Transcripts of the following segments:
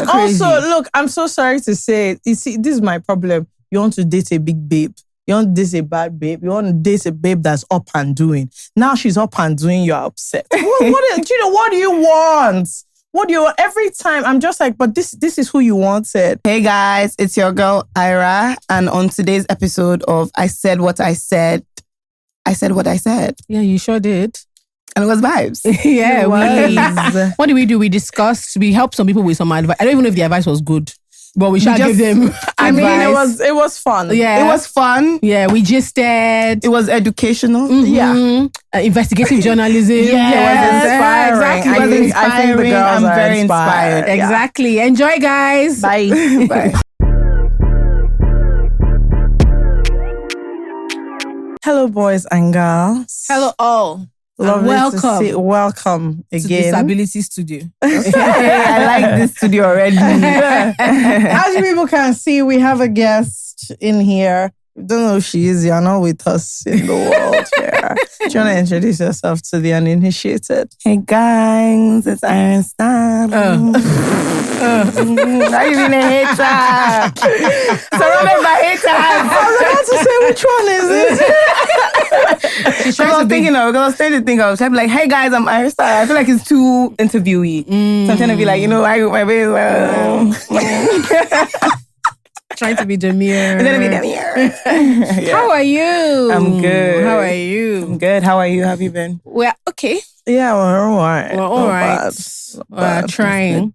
also, look, I'm so sorry to say it. You see, this is my problem. You want to date a big babe. You want to date a bad babe. You want to date a babe that's up and doing. Now she's up and doing, you're upset. What do you want? What do you want? Every time I'm just like, but this is who you wanted. Hey guys, it's your girl Ayra, and on today's episode of I Said What I Said, I said what I said. Yeah, you sure did. And it was vibes. Yeah, what did we do? We discussed, we helped some people with some advice. I don't even know if the advice was good, but we should give them advice. I mean, it was fun. Yeah. It was fun. Yeah, we gisted. It was educational. Mm-hmm. Yeah. Investigative journalism. Yeah, it was inspiring. Exactly. I think the girls I'm are very inspired. Exactly. Enjoy, guys. Bye. Bye. Hello, boys and girls. Hello, all. Lovely welcome. to see. Welcome To again. Disability Studio. I like this studio already. As you people can see, we have a guest in here. We don't know who she is. You're not with us in the world here. Do you want to introduce yourself to the uninitiated? Hey guys, it's Ayra Starr. Not even a hater. Surrounded by haters. I was about to say, which one is it? She's I was thinking of, because I was trying to think of, so I'm like, hey guys, I'm Ayra Starr. I feel like it's too interviewee. So I'm trying to be like, I Trying to be demure. I'm gonna be down here. How are you? I'm good. How are you? I'm good. How are you? How have you been? We're okay. Yeah, we're all right. We're all right. We're trying.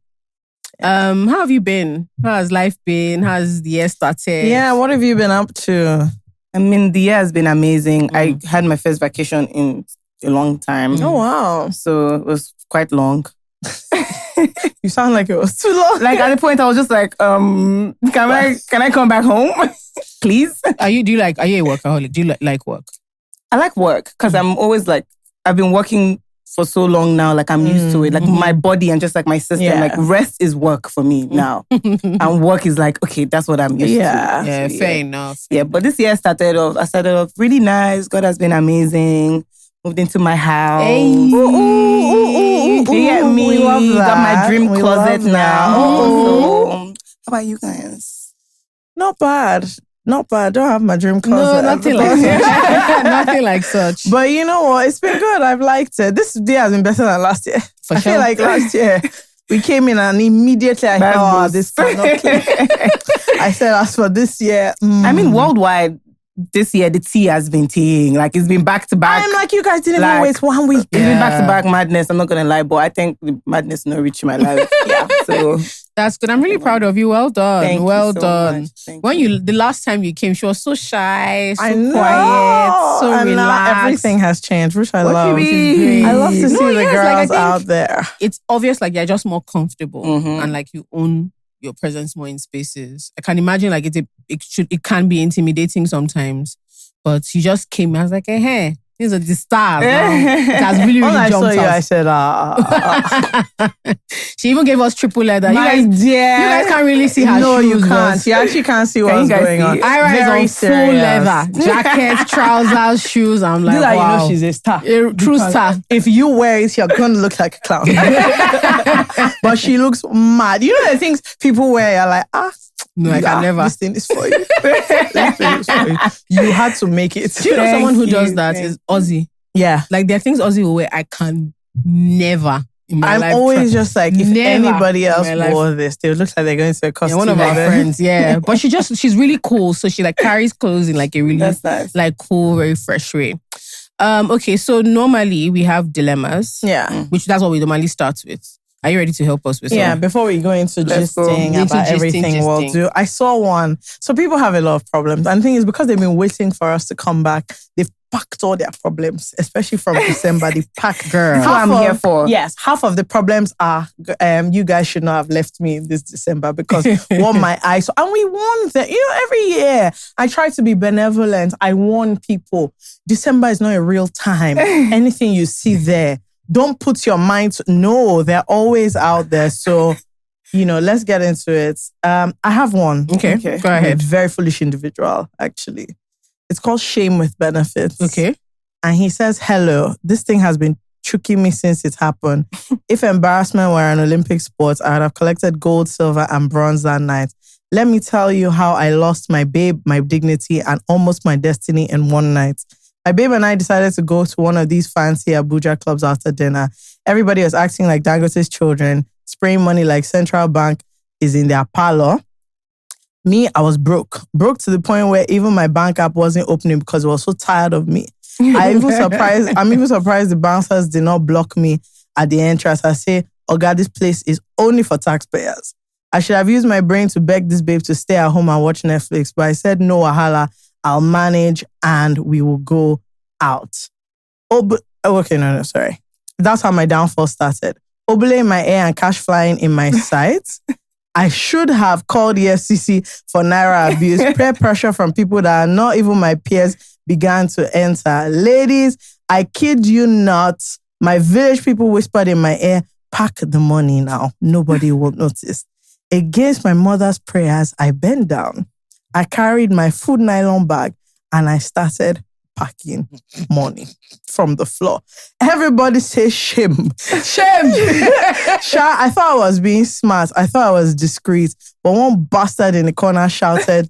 How have you been? How has life been? How's the year started? Yeah, what have you been up to? I mean, the year has been amazing. I had my first vacation in a long time. Oh, wow. So it was quite long. You sound like it was too long. Like at the point I was just like, can I come back home? Please? Are you a workaholic? Do you like work? I like work because I'm always like, I've been working for so long now, like I'm used to it. Like my body and just like my system, like rest is work for me now. And work is like, okay, that's what I'm used to. Yeah, fair enough. Yeah, but this year I started off really nice. God has been amazing. Moved into my house. Hey. You get me? We love that. Got my dream We closet love now. that. So, how about you guys? Not bad. Not bad. Don't have my dream closet. No, nothing like such. Nothing like such. But you know what? It's been good. I've liked it. This year has been better than last year. I feel like last year we came in and immediately I thought, this cannot click. I said, as for this year, I mean, worldwide, this year the tea has been teeing. Like it's been back to back. I'm like, you guys didn't even wait 1 week. It's been back to back madness. I'm not gonna lie, but I think the madness not reaching my life. So that's good. I'm really proud of you. Well done. Thank well you so done. much. The last time you came, she was so shy, so I know. quiet, so and relaxed. now everything has changed, which I What love. you mean? I love to see the yes, girls like, I think out there. It's obvious like you're just more comfortable and like you own your presence more in spaces. I can imagine like it can be intimidating sometimes, but you just came. I was like, hey, these are the stars. It has really, When really I saw jumped you, I us. said, She even gave us triple leather. my You dear. guys can't really see her No, shoes. you can't. You actually can't see what's you guys going see on. it? Ayra Very is on full serious. leather. Jackets, trousers, shoes. I'm like, This is how wow. you know she's a star. A true star. If you wear it, you're going to look like a clown. But she looks mad. You know the things people wear, you're like, No, I can never. This thing is for you. This thing is for you. You had to make it. Do you know someone who does that is Ozzy? Yeah. Like there are things Ozzy will wear I can never in my life. I'm always just like, if Never anybody in else my life. wore this, they would look like they're going to a costume. one of our event. friends, yeah. But she's really cool. So she like carries clothes in like a really That's nice. like cool, very fresh way. Okay, so normally we have dilemmas. Yeah. Which that's what we normally start with. Are you ready to help us with Yeah, some? before we go into Let's go. gisting Into about gisting, everything we'll gisting. do, I saw one. So people have a lot of problems. And the thing is, because they've been waiting for us to come back, they've packed all their problems, especially from December. They packed. Girl. That's what I'm here for. Yes, half of the problems are, you guys should not have left me in this December because what my eyes saw. And we warn them. You know, every year I try to be benevolent. I warn people, December is not a real time. Anything you see there, don't put your mind to, no, they're always out there. So, let's get into it. I have one. Okay, go ahead. A very foolish individual, actually. It's called Shame with Benefits. Okay. And he says, hello, this thing has been choking me since it happened. If embarrassment were an Olympic sport, I would have collected gold, silver, and bronze that night. Let me tell you how I lost my babe, my dignity, and almost my destiny in one night. My babe and I decided to go to one of these fancy Abuja clubs after dinner. Everybody was acting like Dangote's children, spraying money like Central Bank is in their parlor. Me, I was broke. Broke to the point where even my bank app wasn't opening because it was so tired of me. I'm even surprised the bouncers did not block me at the entrance. I say, oh God, this place is only for taxpayers. I should have used my brain to beg this babe to stay at home and watch Netflix, but I said, no, wahala, I'll manage and we will go out. Sorry. That's how my downfall started. Obele in my ear and cash flying in my sight. I should have called the FCC for Naira abuse. Peer pressure from people that are not even my peers began to enter. Ladies, I kid you not, my village people whispered in my ear, pack the money now. Nobody will notice. Against my mother's prayers, I bent down. I carried my food nylon bag and I started packing money from the floor. Everybody say shame. Shame. I thought I was being smart. I thought I was discreet. But one bastard in the corner shouted,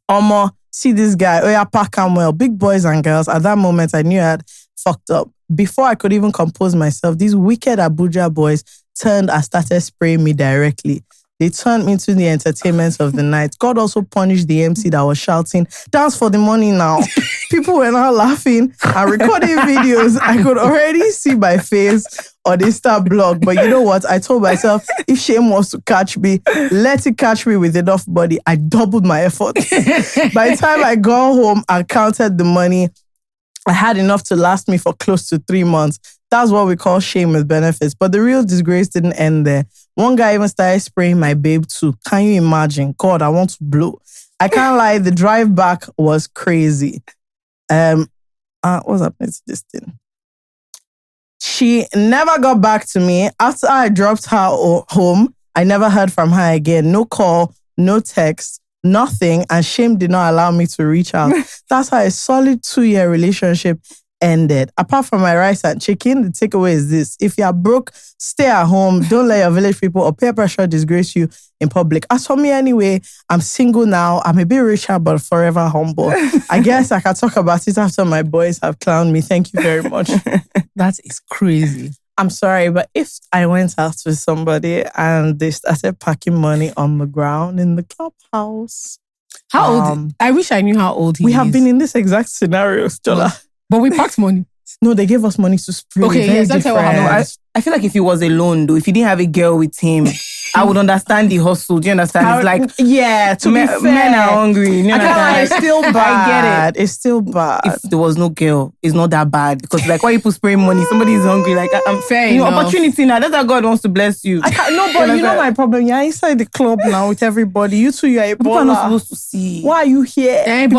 Omo, see this guy. Oh yeah, pack him well. Big boys and girls. At that moment, I knew I had fucked up. Before I could even compose myself, these wicked Abuja boys turned and started spraying me directly. They turned me into the entertainment of the night. God also punished the MC that was shouting, dance for the money now. People were now laughing and recording videos. I could already see my face on the Insta blog. But you know what? I told myself, if shame wants to catch me, let it catch me with enough body. I doubled my effort. By the time I got home and counted the money, I had enough to last me for close to 3 months. That's what we call shame with benefits. But the real disgrace didn't end there. One guy even started spraying my babe too. Can you imagine? God, I want to blow. I can't lie, the drive back was crazy. What's happening to this thing? She never got back to me. After I dropped her home, I never heard from her again. No call, no text, nothing. And shame did not allow me to reach out. That's how a solid 2-year relationship ended. Apart from my rice and chicken, the takeaway is this. If you are broke, stay at home. Don't let your village people or peer pressure disgrace you in public. As for me anyway, I'm single now. I'm a bit richer, but forever humble. I guess I can talk about it after my boys have clowned me. Thank you very much. That is crazy. I'm sorry, but if I went out with somebody and they started packing money on the ground in the clubhouse. How old? I wish I knew how old he is. We have been in this exact scenario, Jola. But we packed money. No, they gave us money to spray. Okay, yes, that's how I feel like if he was alone though, if he didn't have a girl with him, I would understand the hustle. Do you understand? It's like, yeah, to be fair, men are hungry. You know, it's still bad. I get it. It's still bad. If there was no girl, it's not that bad. Because like, why people spraying money? Somebody is hungry. Like, I'm fair you know, enough. opportunity now. That's how God wants to bless you. No, but you know my problem. You're inside the club now with everybody. You two, you're a People are not baller. supposed to see. Why are you here? Why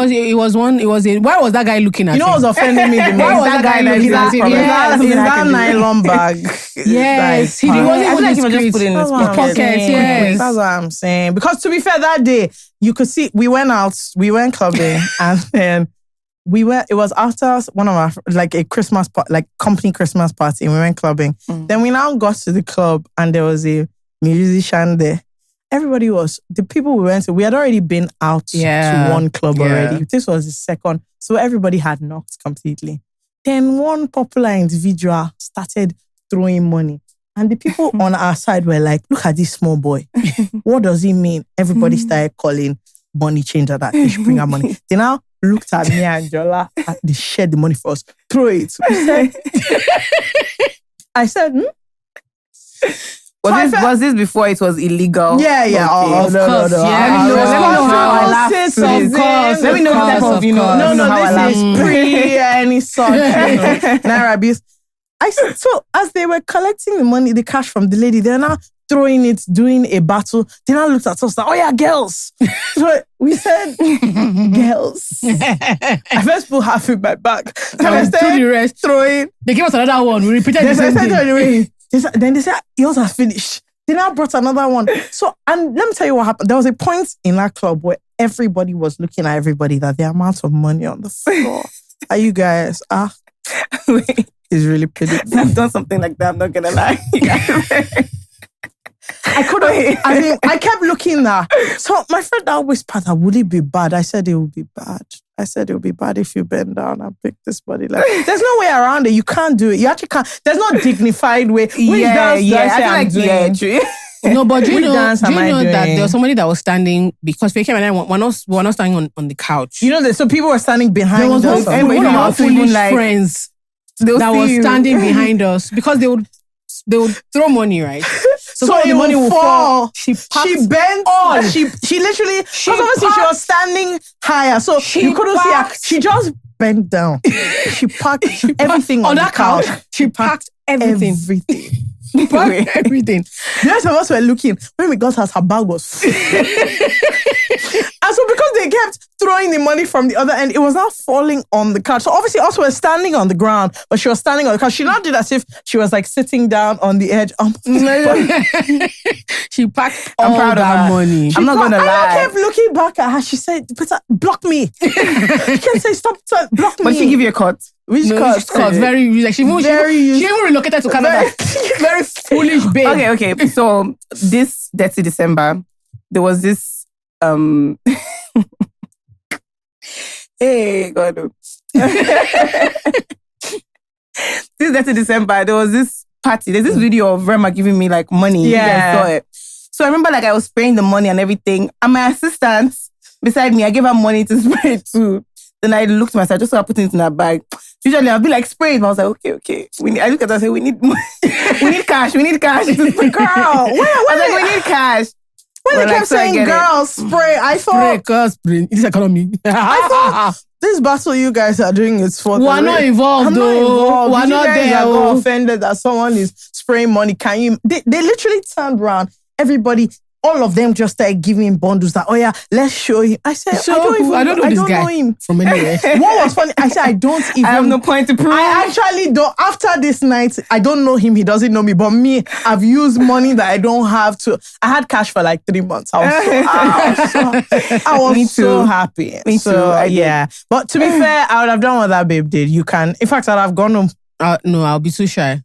was that guy looking at You know him? what's offending me the most? Why was that guy looking at him? Is that nylon bag? Yes, he That wasn't I feel like he was just discreet. putting in his That's what I'm pocket, saying. yes. That's what I'm saying. Because to be fair, that day, you could see, we went clubbing, and then it was after one of our, like a Christmas, like company Christmas party, and we went clubbing. Then we now got to the club, and there was a musician there. Everybody the people we went to, we had already been out to one club already. This was the second. So everybody had knocked completely. Then one popular individual started throwing money. And the people on our side were like, look at this small boy. What does he mean? Everybody started calling money changer that they should bring our money. They now looked at me and Jola and they shared the money for us. Throw it. I said, Was this before it was illegal? Yeah. Okay. Of course. Let me know how I laugh. Let me know the type of, this is pre any such, Naira abuse. I said, so as they were collecting the money, the cash from the lady, they're now throwing it, doing a battle. They now looked at us like, oh yeah, girls. So we said, girls. I first put half in my back. And I started the rest. Throwing. They gave us another one. We repeated the same thing. Then they said, yours are finished. They now brought another one. So, and let me tell you what happened. There was a point in that club where everybody was looking at everybody that the amount of money on the floor. Are you guys? He's really pity. I've done something like that, I'm not gonna lie. I couldn't. I mean, I kept looking there. So my friend that whispered, would it be bad? I said it would be bad. I said it would be bad if you bend down and pick this body. Like, there's no way around it. You can't do it. You actually can't. There's no dignified way. Which dance I feel like true. No, but do you know dance am I that doing? there was somebody that was standing because Fake and I were not standing on the couch. You know that. So people were standing behind There was us. one of our foolish like, friends they'll that see was you. standing behind us because they would throw money, right? So some of the money will fall. She bent on. She literally. Because obviously she was standing higher, so you couldn't see her. She just bent down. She packed everything on that couch. She packed everything. She packed everything. The rest of us were looking. When we got her bag was full. And so because they kept throwing the money from the other end, it was not falling on the couch. So obviously us were standing on the ground, but she was standing on the couch. She now did as if she was like sitting down on the edge. She packed all that money. I'm not gonna lie. I kept looking back at her. She said, "Peter, block me." She can say, "Stop, block me." But she give you a cut. Which cut? Very like she even relocated to Canada. Very foolish babe. Okay. So this dirty December, there was this hey God. This dirty December, there was this party. There's this video of Rema giving me like money. Yeah. You guys saw it. So I remember like I was spraying the money and everything. And my assistant beside me, I gave her money to spray it too. Then I looked at myself, just started putting it in her bag. Usually I'll be like spraying, but I was like, okay. I look at her and say, we need money. we need cash. Girl, I was like, we need cash. When they kept saying, "Girls, spray," I thought, spray. It's economy. I thought this battle you guys are doing is for We're not involved, I'm though. not involved. We're not there. I got offended that someone is spraying money. Can you? They literally turned around. Everybody, all of them just started giving bundles that, "Oh yeah, let's show him." I said, I don't know him from anywhere. What was funny? I said, I don't even. I have no point to prove. I actually don't. After this night, I don't know him. He doesn't know me. But me, I've used money that I don't have to. I had cash for like 3 months. I was so happy. Me too. Yeah. But to be fair, I would have done what that babe did. You can. In fact, I'd have gone home. No, I'll be too shy.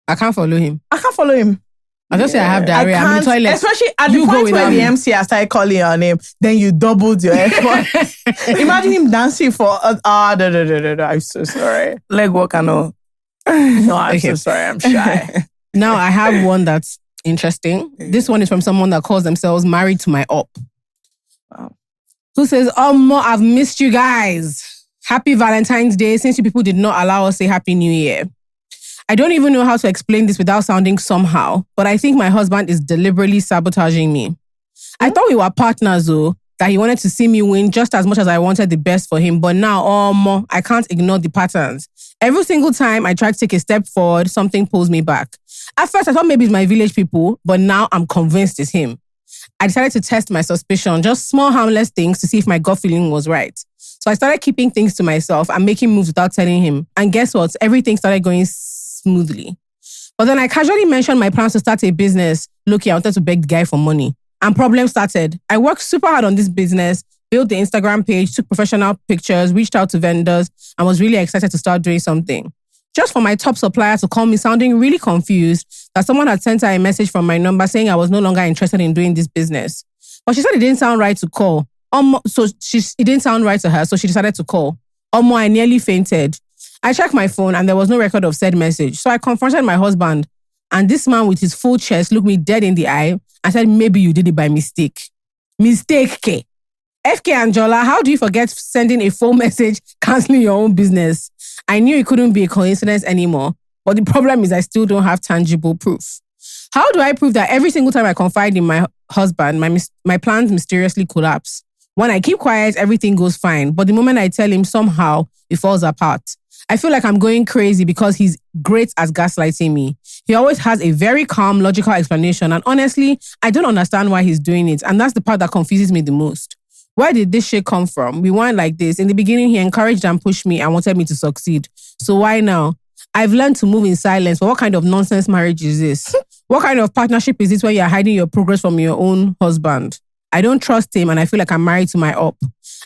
I can't follow him. I can't follow him. I just say I have diarrhea. I'm in the toilet. Especially at the point where the MC I started calling your name, then you doubled your effort. Imagine him dancing for I'm so sorry. Leg walk and all. No, I'm so sorry. I'm shy. Now I have one that's interesting. This one is from someone that calls themselves Married to My Up. Wow. Who says, Mo, I've missed you guys. Happy Valentine's Day. Since you people did not allow us to say Happy New Year. I don't even know how to explain this without sounding somehow, but I think my husband is deliberately sabotaging me. I thought we were partners though, that he wanted to see me win just as much as I wanted the best for him, but now, I can't ignore the patterns. Every single time I try to take a step forward, something pulls me back. At first, I thought maybe it's my village people, but now I'm convinced it's him. I decided to test my suspicion, just small harmless things to see if my gut feeling was right. So I started keeping things to myself and making moves without telling him. And guess what? Everything started going smoothly. But then I casually mentioned my plans to start a business. Look, I wanted to beg the guy for money. And problems started. I worked super hard on this business, built the Instagram page, took professional pictures, reached out to vendors, and was really excited to start doing something. Just for my top supplier to call me sounding really confused that someone had sent her a message from my number saying I was no longer interested in doing this business. But she said it didn't sound right to call. It didn't sound right to her, so she decided to call. I nearly fainted. I checked my phone and there was no record of said message. So I confronted my husband, and this man with his full chest looked me dead in the eye and said, maybe you did it by mistake. Mistake, K. FK Anjola, how do you forget sending a full message canceling your own business? I knew it couldn't be a coincidence anymore, but the problem is I still don't have tangible proof. How do I prove that every single time I confide in my husband, my plans mysteriously collapse? When I keep quiet, everything goes fine, but the moment I tell him, somehow it falls apart. I feel like I'm going crazy because he's great at gaslighting me. He always has a very calm, logical explanation, and honestly, I don't understand why he's doing it, and that's the part that confuses me the most. Where did this shit come from? We weren't like this. In the beginning, he encouraged and pushed me and wanted me to succeed. So why now? I've learned to move in silence, but what kind of nonsense marriage is this? What kind of partnership is this where you're hiding your progress from your own husband? I don't trust him and I feel like I'm married to my up.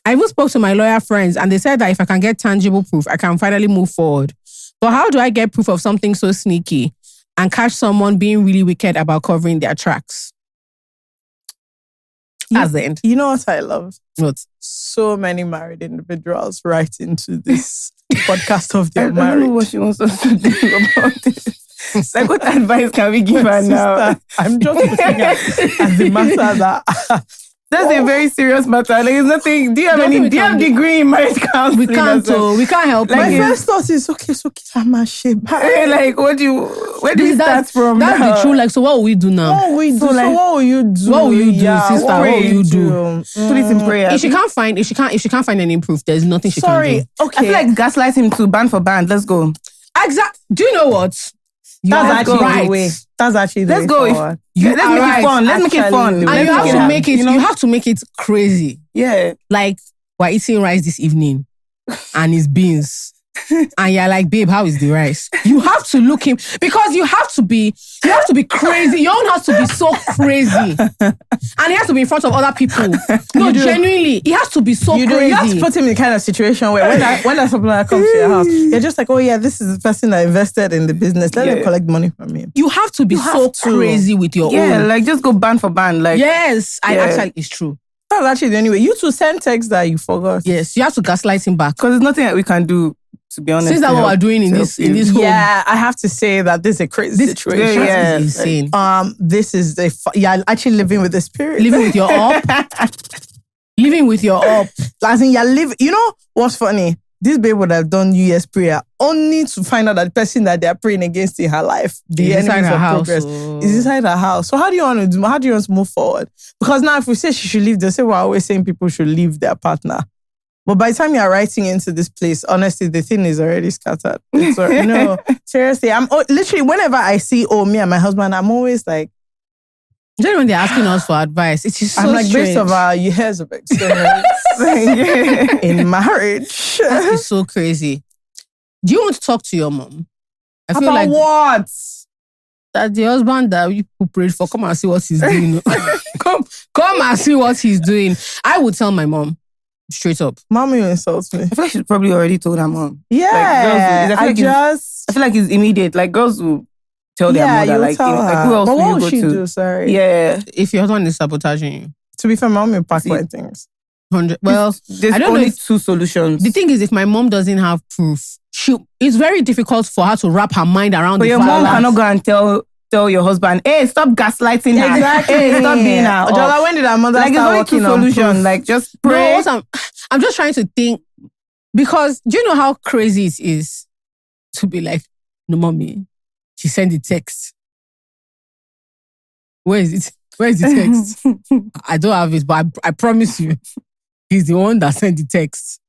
I even spoke to my lawyer friends and they said that if I can get tangible proof, I can finally move forward. But how do I get proof of something so sneaky and catch someone being really wicked about covering their tracks? That's the end. You know what I love? What? So many married individuals write into this podcast of their I don't know marriage. what she wants us to do about this. Like, what advice can we give her now? Sister, I'm just looking at the matter that That's a very serious matter. Like, it's nothing. Do you have Nothing we do you can have do. degree in marriage counseling? We can't help my you. first thought is okay, so I'm shape. Like, where do we start from? That's now? the truth. Like, so what will we do now? What will we do? So, So like, what will you do? What will you do, sister? What will you do? Put it in prayer. If she can't find any proof, there's nothing she can Sorry, do. okay. I feel like gaslight him too, band for band. Let's go. Exactly. Do you know what? You that's are actually right. the way. That's actually the Let's way go. forward. You Let's are make right. it fun. Let's make it Actually, fun. the way And you have to forward. make it. You know? You have to make it crazy. Yeah. Like, we're eating rice this evening, and it's beans. And you're like, babe, how is the rice? You have to look him because you have to be crazy. Your own has to be so crazy, and it has to be in front of other people. No, genuinely, it has to be so You crazy. have to put him in the kind of situation where when that supplier comes to your house, you're just like, oh yeah, this is the person that invested in the business. Let them collect money from him. You have to be so crazy with your Yeah, own. like just go band for band. Like, Yes, actually, it's true. That's actually the only way. You two send text that you forgot. Yes, you have to gaslight him back. because there's nothing that we can do, to be honest. Since that's to what help- we're doing in to this help in you. this home, Yeah, I have to say that this is a crazy situation. yeah. is insane. This is you're actually living with the spirit. Living with your up, living with your up. As in, you're living. You know what's funny? This babe would have done US prayer only to find out that the person that they're praying against in her life, the Is inside enemies her of house, progress, oh. is inside her house. So how do you want to do? How do you want to move forward? Because now, if we say she should leave, they say we're always saying people should leave their partner. But by the time you're writing into this place, honestly, the thing is already scattered. It's no, seriously, I'm literally whenever I see me and my husband, I'm always like, You know when they're asking us for advice, it is so I'm like, strange. based of our years of experience in marriage. That is so crazy. Do you want to talk to your mom? I feel About like what? that the husband that you people prayed for, come and see what he's doing. come and see what he's doing. I would tell my mom straight up. Mommy insults me. I feel like she's probably already told her mom. Yeah, Like, girls will- I feel like it's immediate. Like, girls will tell their mother. you Like, tell like, her. who else But will what you would go she to? do? Sorry. Yeah. If your husband is sabotaging you, To be fair, mommy will pack See, my things. 100. Well, There's I don't know only if- two solutions. the thing is, if my mom doesn't have proof, it's very difficult for her to wrap her mind around But the your fact mom that- cannot go and tell your husband, hey, stop gaslighting her. Exactly. Hey, stop being her. Ojola, when did our mother Like, it's start only two working on proof? solutions. Like, just No, pray. what I'm just trying to think, because do you know how crazy it is to be like, no, mommy, she sent the text. Where is it? Where is the text? I don't have it, but I promise you, he's the one that sent the text.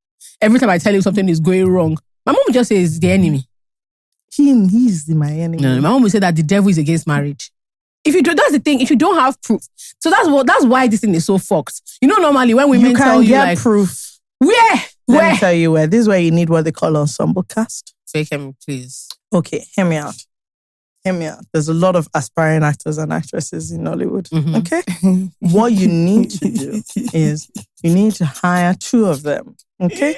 Every time I tell him something is going wrong, my mom will just say it's the enemy. He's my enemy. No, my mom will say that the devil is against marriage. If you do, that's the thing. If you don't have proof, so that's why this thing is so fucked. You know, normally when women You tell can you get like, proof. where, Let me tell you where. This is where you need what they call ensemble cast. fake him, please. Okay, hear me out. Hear me out. There's a lot of aspiring actors and actresses in Hollywood. Mhm. Okay? What you need to do is you need to hire 2 of them. Okay?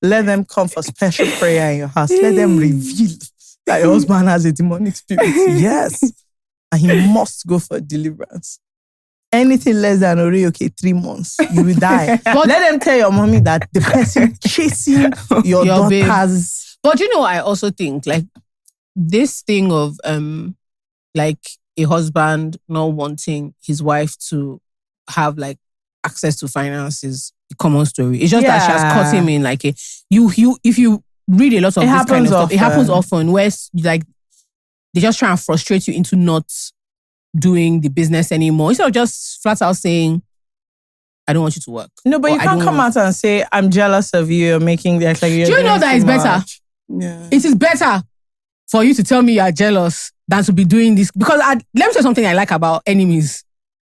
Let them come for special prayer in your house. Let them reveal that your husband has a demonic spirit. Yes. And he must go for deliverance. Anything less than okay, 3 months, you will die. But- let them tell your mommy that the person chasing your babe. daughter's. But you know, I also think like this thing of like a husband not wanting his wife to have like access to finances, a common story. It's just that she has caught him in like a if you read a lot of this kind of stuff, it happens often where like they just try and frustrate you into not doing the business anymore. Instead of just flat out saying, I don't want you to work. No, but Or, you "I can't don't come want-" out and say, I'm jealous of you. You're making the like you're Do you know doing that too it's better? much." Yeah. It is better for you to tell me you are jealous than to be doing this. Because let me tell you something I like about enemies.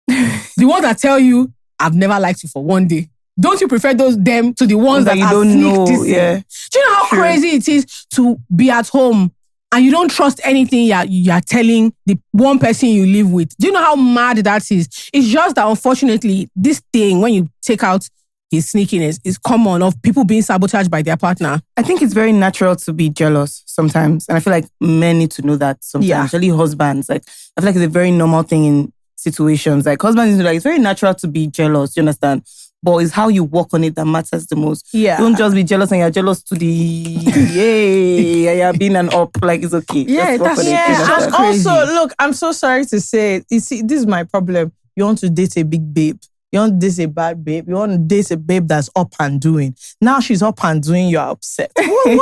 The ones that tell you, I've never liked you for one day. Don't you prefer them to the ones that you are don't sneak know? dissing? Yeah. Do you know how True. crazy it is to be at home and you don't trust anything you're telling the one person you live with? Do you know how mad that is? It's just that unfortunately, this thing, when you take out his sneakiness is common of people being sabotaged by their partner. I think it's very natural to be jealous sometimes. And I feel like men need to know that sometimes. Especially husbands. Like, I feel like it's a very normal thing in situations. Like, husbands, like, it's very natural to be jealous, you understand? But it's how you work on it that matters the most. Yeah. Don't just be jealous and you're jealous to the yay, you're being an up. Like, it's okay. Yeah, Just work that's on it, yeah. you know? And also, look, I'm so sorry to say it. You see, this is my problem. You want to date a big babe. You want to date a bad babe. You want to date a babe that's up and doing. Now she's up and doing, you're upset. Do you want?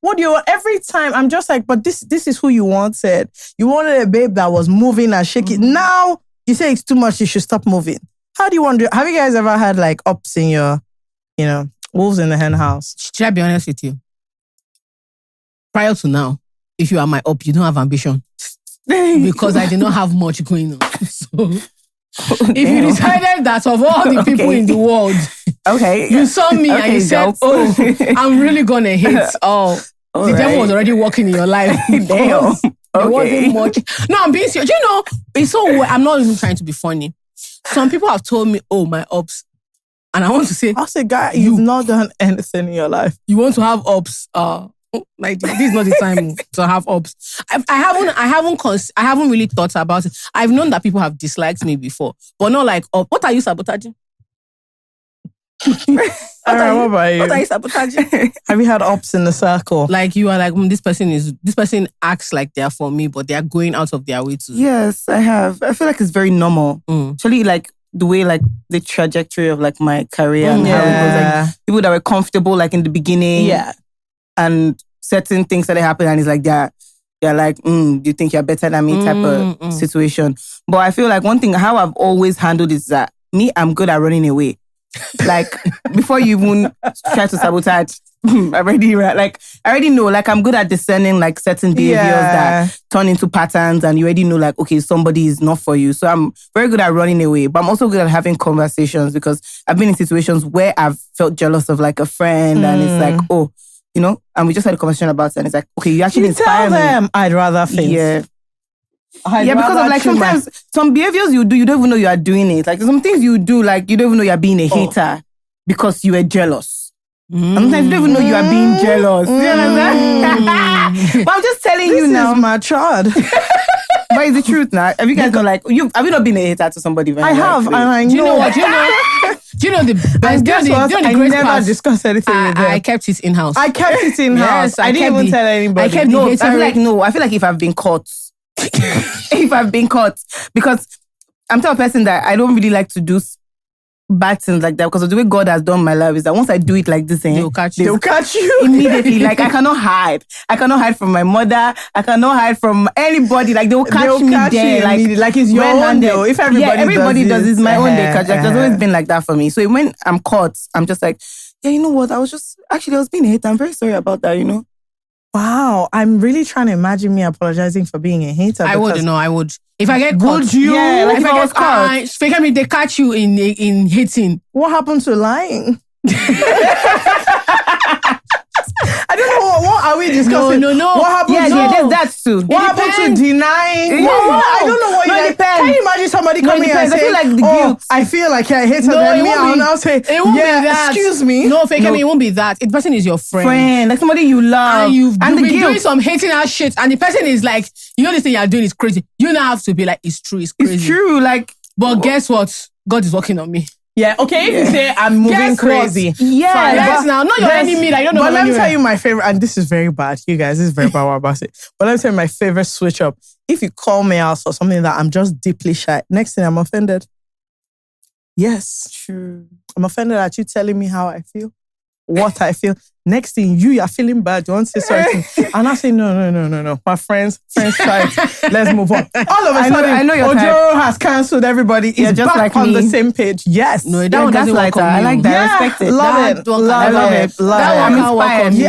What do you want? Every time, I'm just like, but this is who you wanted. You wanted a babe that was moving and shaking. Now, you say it's too much, you should stop moving. How do you want to... Have you guys ever had like ups in your, wolves in the hen house? Should I be honest with you? Prior to now, if you are my up, you don't have ambition. Because I did not have much going on. So, if you decided that of all the people in the world, you saw me and you said, I'm really going to hit. The devil was already working in your life. Damn. There wasn't much. No, I'm being serious. It's so weird. I'm not even trying to be funny. Some people have told me, my ups. And I want to say, I'll say, guy, you've not done anything in your life. You want to have ups. Like this is not the time to have ups. I haven't really thought about it. I've known that people have disliked me before, but not like up. What are you sabotaging? What about you? What are you sabotaging? Have you had ups in the circle? Like you are like, this person acts like they're for me, but they are going out of their way to. Yes, I have. I feel like it's very normal. Actually, like the way, like the trajectory of like my career and how it was, like people that were comfortable, like in the beginning, and certain things that happen, and it's like they're like, do you think you're better than me type of situation. But I feel like one thing how I've always handled is that I'm good at running away. Like before you even try to sabotage, I already know, like I'm good at discerning like certain behaviors that turn into patterns, and you already know like, okay, somebody is not for you. So I'm very good at running away, but I'm also good at having conversations, because I've been in situations where I've felt jealous of like a friend, and it's like, and we just had a conversation about it, and it's like, okay, you actually inspire tell them, I'd rather think. Yeah. Because of like sometimes some behaviors you do, you don't even know you are doing it. Like some things you do, like you don't even know you're being a hater because you were jealous. And sometimes you don't even know you are being jealous. You understand? But I'm just telling you now. This is my child. But it's the truth now. Have you guys not like, have you not been a hater to somebody? I have, and I know. Do you know what? Do you know the best? I never discussed anything with them. I kept it in house. I kept it in house. I didn't even tell anybody. I kept I feel like if I've been caught, because I'm the type of person that I don't really like to do bad things like that, because of the way God has done my life is that once I do it like this, they'll catch you immediately. Like I cannot hide from my mother. I cannot hide from anybody. Like they'll catch me there. Like it's your own day. If everybody does it's my own day. Catch. Like, there's always been like that for me. So when I'm caught, I'm just like, yeah, you know what? I was being a hater. I'm very sorry about that. Wow, I'm really trying to imagine me apologizing for being a hater. I would. If I get caught, would you? Yeah, like if I get caught, they catch you in hitting. What happened to lying? I don't know. What are we discussing? No. What happened to... there's that too. What happened to denying? I don't know what you depends. Can you imagine somebody coming and saying, I feel like the guilt. I feel like I hate her than me. I'll now say, it won't be that. Excuse me. No, it won't be that. The person is your friend. Like somebody you love. And you've been doing some hating ass shit, and the person is like, this thing you're doing is crazy. You now have to be like, it's true, it's crazy. It's true, like... But guess what? God is working on me. Yeah, okay, if you say I'm moving crazy. Yeah, yes, now, not your enemy. Like, don't know. But let me tell you my favorite, and this is very bad, you guys. This is very bad what I'm about to say. But let me tell you my favorite switch up. If you call me out for something that I'm just deeply shy, next thing I'm offended. Yes, true. I'm offended at you telling me how I feel, what I feel. Next thing you're feeling bad, you want to say sorry. And I say, no. My friends tried. Let's move on. All of a sudden, I know your Ojoro has cancelled everybody. Is just back like on the same page. Yes. No, that one doesn't work on me. I like that. I respect it. Love it. That one can't work on me.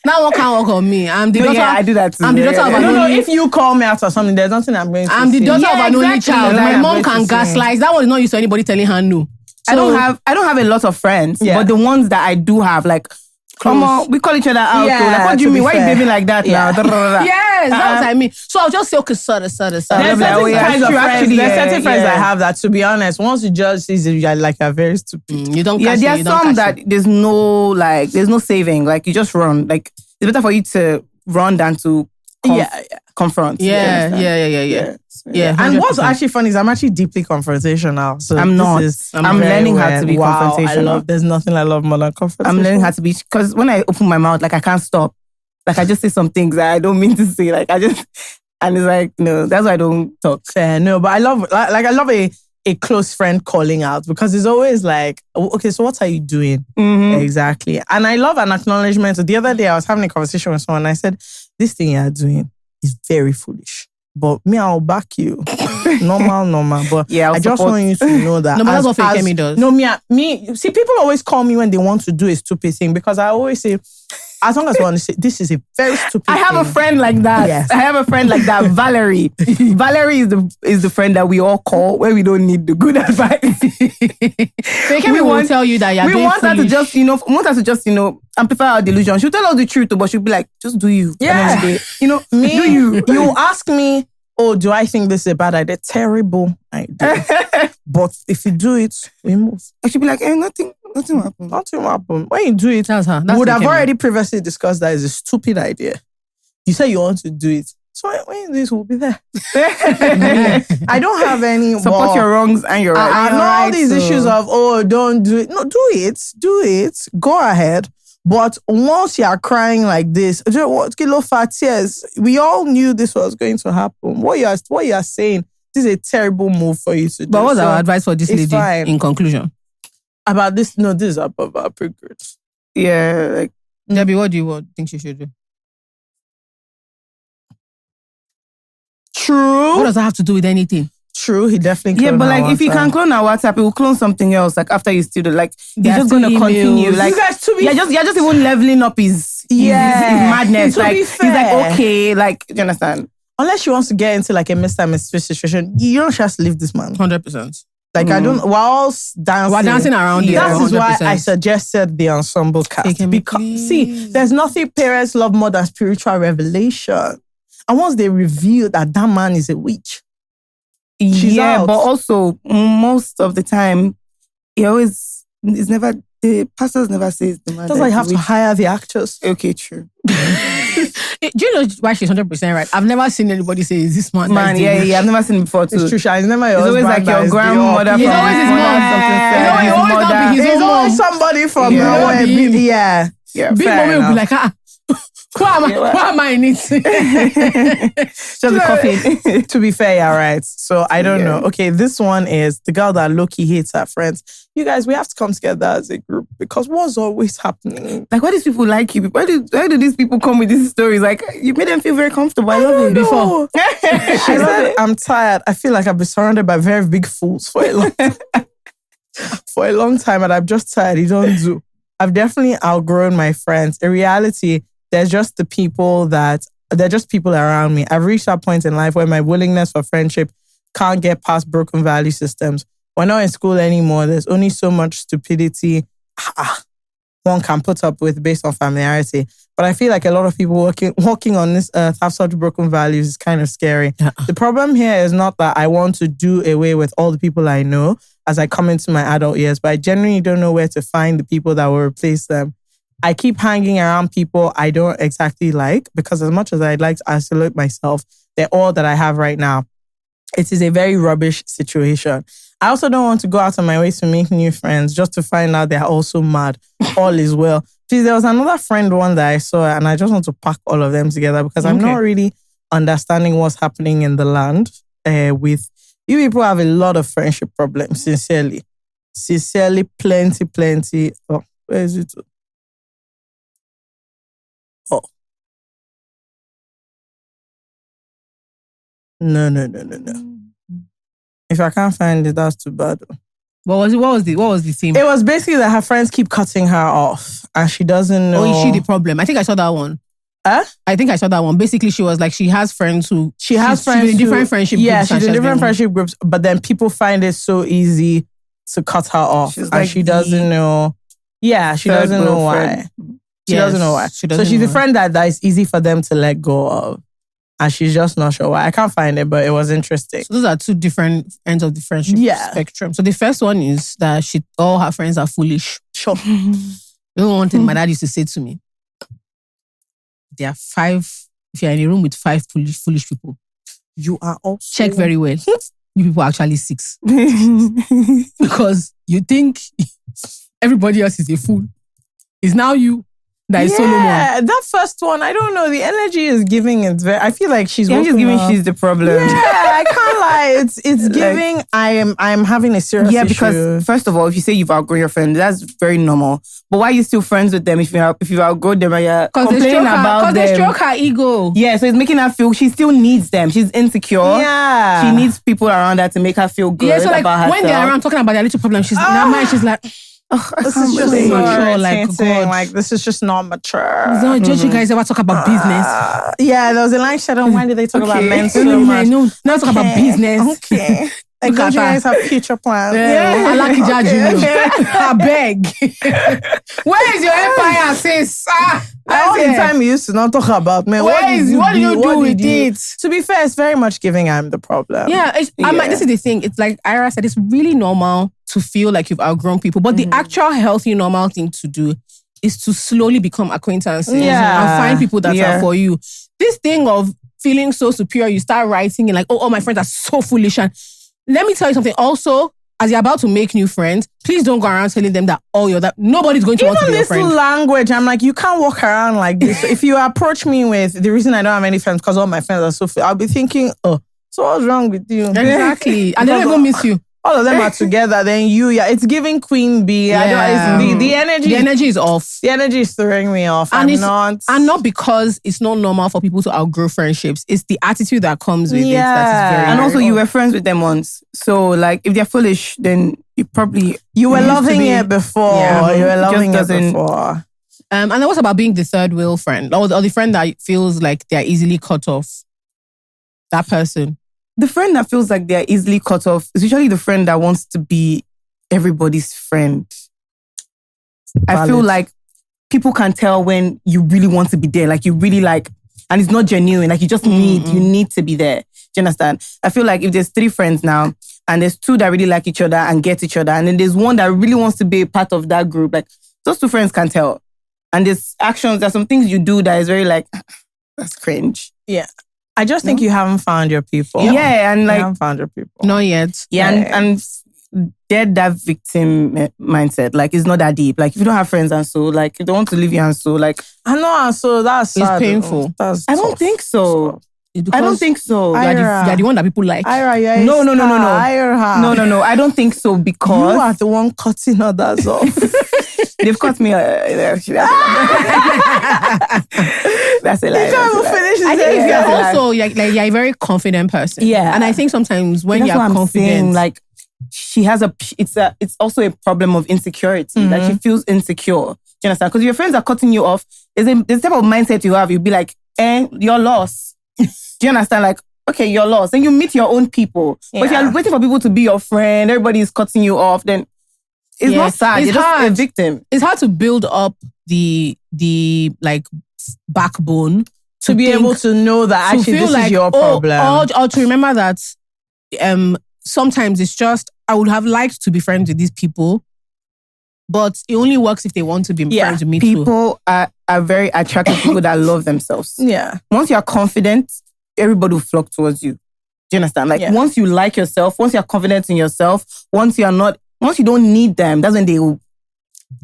That one can't work on me. I'm the daughter. I do that too. I'm the daughter of an only... No, if you call me out or something, there's nothing I'm going to say. I'm the daughter of an only child. My mom can gaslight. That one is not used to anybody telling her no. I don't have a lot of friends, but the ones that I do have, like, Come on, we call each other out. Yeah, though. Like, what do you to mean? be Why are you fair. behaving like that Yeah. now? Yes, that's what I mean. So I'll just say, okay, sorry. There's like, certain oh, yeah, kinds of true, friends. actually, There's yeah, certain friends yeah. that have that. To be honest, once you judge, you're like a very stupid. You don't Yeah, catch there it, are you don't some catch that it. there's no saving. Like, you just run. Like, it's better for you to run than to confront. You Yeah. understand? Yeah, And what's 100%. actually funny is I'm actually deeply confrontational. So I'm this not. is I'm very learning how to be wow, confrontational. There's nothing I love more than confrontation. I'm learning how to be, because when I open my mouth, like, I can't stop. Like, I just say some things that I don't mean to say. Like, and it's like, no, that's why I don't talk. Fair, no, but I love a close friend calling out, because it's always like, okay, so what are you doing? Mm-hmm. Exactly. And I love an acknowledgement. So the other day I was having a conversation with someone and I said, this thing you're doing is very foolish. But me, I'll back you. normal. But Yeah, I just want you to know that. No, but that's what Fake does. No, me. See, people always call me when they want to do a stupid thing, because I always say, as long as you want to say, this is a very stupid I have thing. a friend like that. Yes. I have a friend like that, Valerie. Valerie is the friend that we all call when we don't need the good advice. Fake will tell you that you're We doing want her to foolish. just, amplify our delusion. She'll tell us the truth, but she'll be like, just do you. Yeah. Me, do you. You ask me, oh, do I think this is a bad idea? Terrible idea. But if you do it, we move. I should be like, nothing will happen. Nothing will happen. When you do it, That's her. we That's would have Fake already previously discussed that it's a stupid idea. You say you want to do it. So when you do this, we'll be there. I don't have any... Support your wrongs and your rights. I have not all these issues of, don't do it. No, do it. Go ahead. But once you are crying like this, you know what, kilo fat tears, we all knew this was going to happen. What you are saying, this is a terrible move for you to do. But what's So our advice for this it's lady fine. in conclusion? About this? No, this is above our grade. Yeah, like, Debbie, what do you think she should do? True. What does that have to do with anything? True, he definitely yeah, cloned but our like, if you WhatsApp. can clone our WhatsApp, it will clone something else. Like, after you steal it, like, There he's are just going to still continue. emails. Like, You guys, to be you're just even leveling up his madness. To Like, be he's fair. like, okay, like, do you understand? Unless she wants to get into like a Mr. and Mrs. situation, you don't just leave this man. 100%. Like, I don't, we're all dancing. We're dancing around it. That is why 100%. I suggested the ensemble cast. Take me, Because, please. see, there's nothing parents love more than spiritual revelation. And once they reveal that man is a witch, she's out. But also, most of the time, the pastors never says the man. that's why you have to hire the actors. Okay, true. Do you know why she's 100% right? I've never seen anybody say, is this man? Man, yeah, I've never seen it before too. It's true, Sha. It's never your It's always husband like your that is the grandmother. up. It's always his mom. Something You know, he always not be his There's own always mom. somebody from Yeah. nowhere. Be him. Yeah. Yeah, Big fair mommy will be enough. like, why am I in it? Just the coffee. To be fair, you're right. So I don't know. Okay, this one is the girl that Loki hates her friends. You guys, we have to come together as a group, because what's always happening? Like, why do these people like you? Why do these people come with these stories? Like, you made them feel very comfortable. I love it. Before. I I love said, it. I'm tired. I feel like I've been surrounded by very big fools for a long time. For a long time, and I'm just tired. You don't do. I've definitely outgrown my friends. In reality, they're just people around me. I've reached that point in life where my willingness for friendship can't get past broken value systems. We're not in school anymore. There's only so much stupidity one can put up with based on familiarity. But I feel like a lot of people walking on this earth have such broken values. It's kind of scary. The problem here is not that I want to do away with all the people I know as I come into my adult years, but I genuinely don't know where to find the people that will replace them. I keep hanging around people I don't exactly like, because as much as I'd like to isolate myself, they're all that I have right now. It is a very rubbish situation. I also don't want to go out on my way to make new friends just to find out they're also mad. All is well. Please, there was another friend one that I saw, and I just want to pack all of them together, because I'm not really understanding what's happening in the land with you people. Have a lot of friendship problems, sincerely. Plenty. Oh, where is it? Oh. No. If I can't find it, that's too bad. What was the theme? It was basically that her friends keep cutting her off and she doesn't know. Oh, is she the problem? I think I saw that one. Huh? I think I saw that one. Basically, she was like, she has friends who... She has friends she's in different friendship groups. Yeah, and she's in has different been- friendship groups, but then people find it so easy to cut her off. She's And like she doesn't know. Yeah, she third doesn't know why. girlfriend. She doesn't know why. So she's a friend that is easy for them to let go of. And she's just not sure why. I can't find it, but it was interesting. So those are two different ends of the friendship spectrum. So the first one is that all her friends are foolish. Sure. You know one thing my dad used to say to me? There are 5, if you're in a room with 5 foolish people, you are also... Check very well. You people are actually 6. Because you think everybody else is a fool. It's now you that is Solomon. Yeah, that first one, I don't know. The energy is giving it. I feel like she's she's the problem. Yeah, I can't lie. It's giving. I'm having a serious issue. Because first of all, if you say you've outgrown your friend, that's very normal. But why are you still friends with them if you outgrown them and you're complaining about them? Because they stroke her ego. Yeah, so it's making her feel she still needs them. She's insecure. Yeah, she needs people around her to make her feel good so like about herself. When they're around talking about their little problem, she's in her mind. She's like. This is just mature, like God. Like this is just not mature. Don't you guys ever talk about business? Yeah, there was a line said on why did they talk about men so much? No, talk about business. Okay. Like, don't you guys have future plans? I like I beg. Where is your empire, sis? All the time you used to not talk about men. What did you do with it? To be fair, it's very much giving I'm the problem. Yeah, this is the thing. It's like Ayra said, it's really normal to feel like you've outgrown people. But the actual healthy, normal thing to do is to slowly become acquaintances and find people that are for you. This thing of feeling so superior, you start writing and like, oh, all my friends are so foolish. And let me tell you something. Also, as you're about to make new friends, please don't go around telling them that nobody's going to want to be your friend. Even this language, I'm like, you can't walk around like this. So if you approach me with the reason I don't have any friends because all my friends are so I'll be thinking, so what's wrong with you? Exactly. And they don't even miss you. All of them are together, then it's giving Queen Bee. The energy is off. The energy is throwing me off. And not because it's not normal for people to outgrow friendships. It's the attitude that comes with it that is very. And also, you were friends with them once, so like if they're foolish, then you were loving it before. Yeah, you were loving it before. And then what about being the third wheel friend, or the friend that feels like they're easily cut off? That person. The friend that feels like they're easily cut off is usually the friend that wants to be everybody's friend. I feel like people can tell when you really want to be there, like you really like, and it's not genuine, like you just need to be there. Do you understand? I feel like if there's 3 friends now, and there's 2 that really like each other and get each other, and then there's one that really wants to be a part of that group, like those 2 friends can tell. And there's some things you do that is very like, that's cringe. Yeah. I just think you haven't found your people. Yeah, and like you haven't found your people. Not yet. Yeah, and they're that victim mindset. Like it's not that deep. Like if you don't have friends and so, like you don't want to leave you and so, like I know and so that's it's sad, painful. I don't think so. I don't think so. You're the one that people like. Ayra, no. Ayra. No. I don't think so because you are the one cutting others off. They've cut me. That's a lie. I think if you're also you're a very confident person. Yeah, and I think sometimes when you're confident, saying, like she has it's also a problem of insecurity. Like she feels insecure. Do you understand? Because your friends are cutting you off. There's a type of mindset you have. You'll be like, you're lost. Do you understand? Like, okay, you're lost. Then you meet your own people. Yeah. But if you're waiting for people to be your friend, everybody is cutting you off, then it's not sad. You're just a victim. It's hard to build up the like backbone to be able to know that actually this is your problem. Or to remember that sometimes it's just, I would have liked to be friends with these people, but it only works if they want to be friends with me too. People are very attracted to people that love themselves. Yeah. Once you're confident, everybody will flock towards you. Do you understand? Like once you like yourself, once you're confident in yourself, once you don't need them, that's when they will.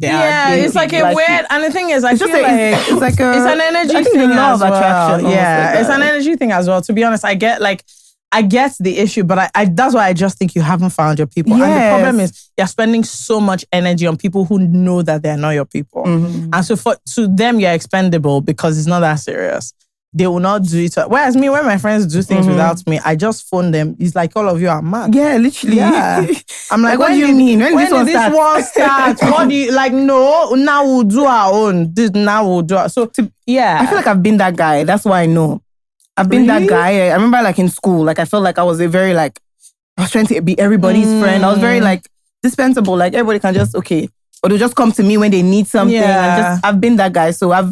It's like a weird, and the thing is, I feel like it's an energy thing as well. Attraction. Yeah, it's an energy thing as well. To be honest, I get the issue, but I that's why I just think you haven't found your people. Yes. And the problem is you're spending so much energy on people who know that they're not your people. Mm-hmm. And so to them, you're expendable because it's not that serious. They will not do it. Whereas me, when my friends do things without me, I just phone them. It's like all of you are mad. Yeah, literally. Yeah. I'm like, what do you mean? When did this one start? What do you, like, no, now we'll do our own. Now we'll do our, so, yeah. I feel like I've been that guy. That's why I know. I've been that guy. I remember like in school, like I felt like I was a very like, I was trying to be everybody's friend. I was very like dispensable. Like everybody can just, okay, or they'll just come to me when they need something. And I've been that guy. So I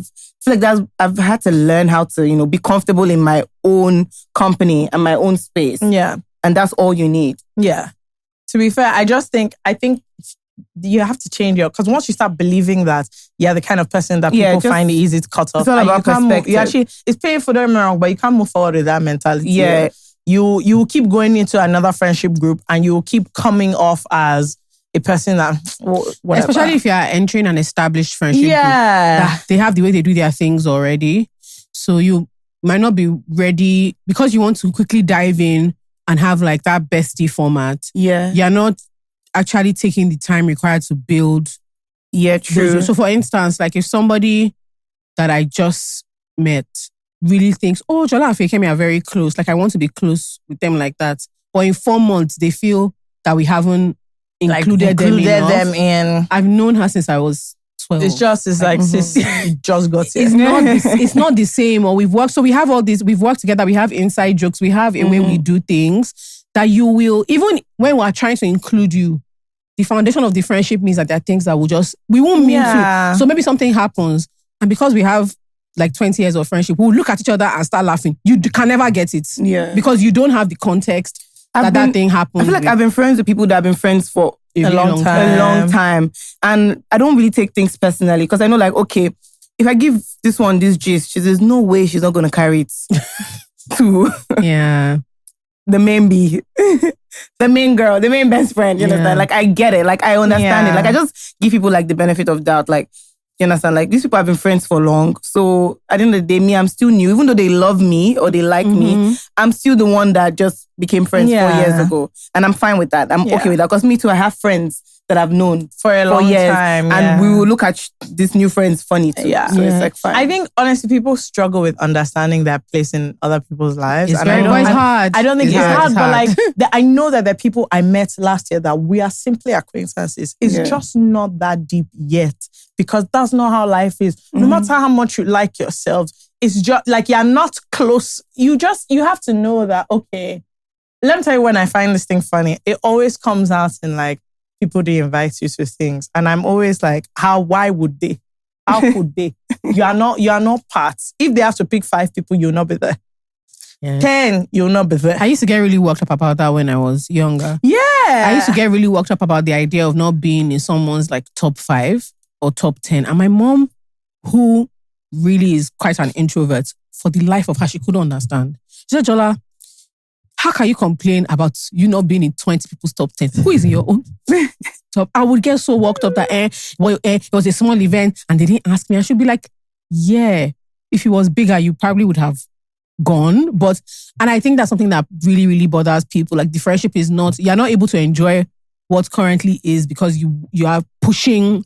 feel like I've had to learn how to, be comfortable in my own company and my own space. Yeah. And that's all you need. Yeah. To be fair, I think you have to change because once you start believing that you're the kind of person that people find it easy to cut off. It's all about perspective. It's painful, don't get me wrong, but you can't move forward with that mentality. Yeah. You keep going into another friendship group and you will keep coming off as a person that, whatever. Especially if you are entering an established friendship group. That they have the way they do their things already. So you might not be ready because you want to quickly dive in and have like that bestie format. Yeah. You're not actually taking the time required to build. Yeah, true. So for instance, like if somebody that I just met really thinks, oh, Jola and Fekemi are very close. Like I want to be close with them like that. But in 4 months, they feel that we haven't included them in. I've known her since I was 12. It's like sis, you just got here. It's not the same. Or we've worked together, we have inside jokes, we have a way we do things that you will, even when we're trying to include you, the foundation of the friendship means that there are things that we won't mean to. So maybe something happens, and because we have like 20 years of friendship, we'll look at each other and start laughing. You can never get it. Yeah. Because you don't have the context that thing happened. I feel like I've been friends with people that have been friends for a long time. And I don't really take things personally because I know like, okay, if I give this one this gist, there's no way she's not going to carry it to the main B, the main girl, the main best friend. You understand? Like I get it. Like I understand it. Like I just give people like the benefit of doubt. Like, you understand? Like these people have been friends for long. So at the end of the day, me, I'm still new. Even though they love me or they like me, I'm still the one that just became friends 4 years ago. And I'm fine with that. I'm okay with that. Because me too, I have friends that I've known for a long years, time. And we will look at these new friends funny too. Yeah. So it's like fine. I think honestly, people struggle with understanding their place in other people's lives. It's hard. I don't think it's hard, but like I know that the people I met last year that we are simply acquaintances. It's just not that deep yet. Because that's not how life is. No matter how much you like yourself, it's just like you're not close. You have to know that, okay, let me tell you when I find this thing funny, it always comes out in like people they invite you to things. And I'm always like, why would they? How could they? You are not part. If they have to pick 5 people, you'll not be there. Yeah. 10, you'll not be there. I used to get really worked up about that when I was younger. Yeah. I used to get really worked up about the idea of not being in someone's like top 5. Or top 10. And my mom, who really is quite an introvert, for the life of her, she couldn't understand. She said, Jola, how can you complain about you not being in 20 people's top 10? Who is in your own top? I would get so worked up that it was a small event and they didn't ask me. I should be like, yeah, if it was bigger, you probably would have gone. And I think that's something that really, really bothers people. Like the friendship is you're not able to enjoy what currently is because you are pushing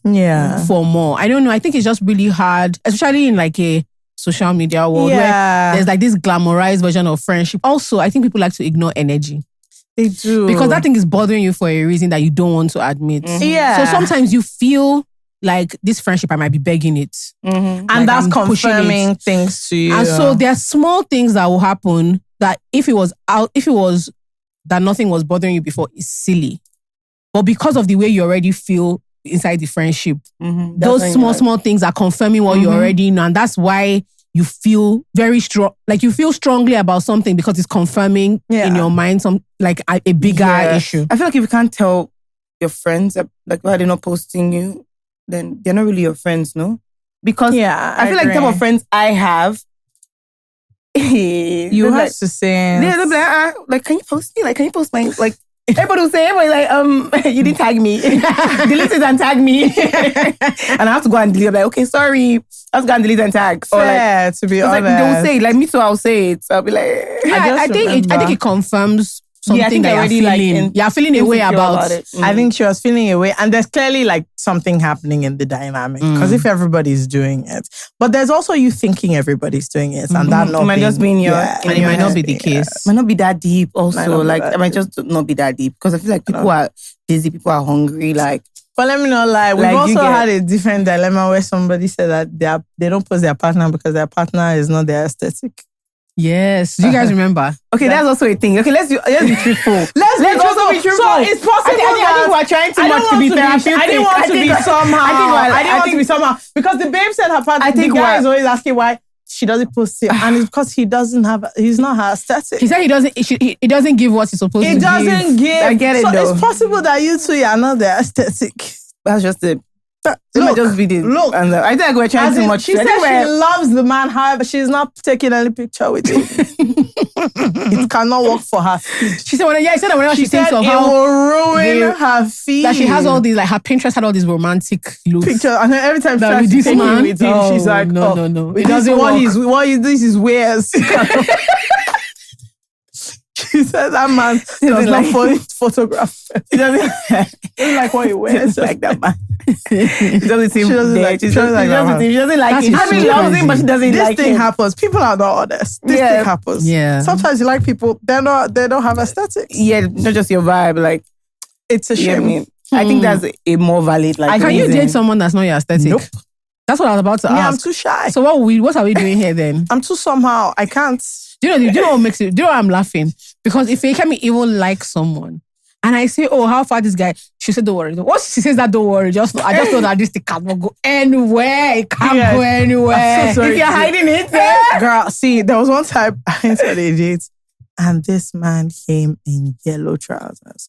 for more. I don't know. I think it's just really hard, especially in like a social media world where there's like this glamorized version of friendship. Also, I think people like to ignore energy. They do. Because that thing is bothering you for a reason that you don't want to admit. Yeah. So sometimes you feel like this friendship, I might be begging it. And like that's confirming things to you. And so there are small things that will happen that if it was that nothing was bothering you before, is silly. But because of the way you already feel inside the friendship, those small things are confirming what you already know. And that's why you feel very strong. Like you feel strongly about something because it's confirming in your mind a bigger issue. I feel like if you can't tell your friends like why they're not posting you, then they're not really your friends, no? Because I feel like the type of friends I have, you have to say, they'll be like, can you post me? Like, can you post my everybody will say, like, you didn't tag me. Delete it and tag me. And I have to go and delete. I'm like, okay, sorry. I have to go and delete and tag. Fair, to be honest. Like, they will say it. Like, me too, I'll say it. So I'll be like... I think it confirms something that you're feeling. You're feeling a way about it. I think she was feeling a way. And there's clearly like something happening in the dynamic. Because if everybody's doing it. But there's also you thinking everybody's doing it. And that not might just be in your... and it might not be the case. Might not be that deep also. Like, it might just not be that deep. Because I feel like people are busy, people are hungry. Like... But let me not lie. We've also had a different dilemma where somebody said that they don't post their partner because their partner is not their aesthetic. Yes. Do you guys remember? Okay, that's also a thing. Okay, let's be truthful. Let's also be truthful. So it's possible I think we're trying too I much don't to be want therapeutic. I didn't want to be somehow. I didn't want to be somehow. Because the babe said her partner, the guy is always asking why she doesn't post it. And it's because he's not her aesthetic. He said he doesn't give what he's supposed to give. He doesn't give. I get it though. It's possible that you two are not the aesthetic. That's just it. It might just be the look. And I think we're trying too much. She said she loves the man, however, she's not taking any picture with him. It cannot work for her feed. She said whenever she thinks of it how will ruin her feed. that she has all these, like her Pinterest had all these romantic looks. Picture, and then every time she That tries with to this take man? it with him, she's like, no. It doesn't work. This is weird. She said that man does not photograph. He doesn't like what he wears. Like that man. She doesn't seem dead. She doesn't like That's it. so She loves him, but she doesn't This like thing him. happens. People are not honest. This thing happens. Yeah. Sometimes you like people, they don't have aesthetics. Yeah, not just your vibe. Like, It's a you know shame. what I mean? I think that's a more valid, like, Can you reason. date someone that's not your aesthetic? Nope. That's what I was about to Me, I'm ask. too shy. So what are we doing here then? I'm too somehow. I can't. Do you know what makes it? Do you know why I'm laughing? Because if Fake me even like someone, and I say, "Oh, how far this guy?" She said, "Don't worry." Once she says that, "Don't worry," I just know that this thing cannot go anywhere. It can't go anywhere. I'm so sorry. If you're hiding it, Girl, see, there was one time I went on a date and this man came in yellow trousers.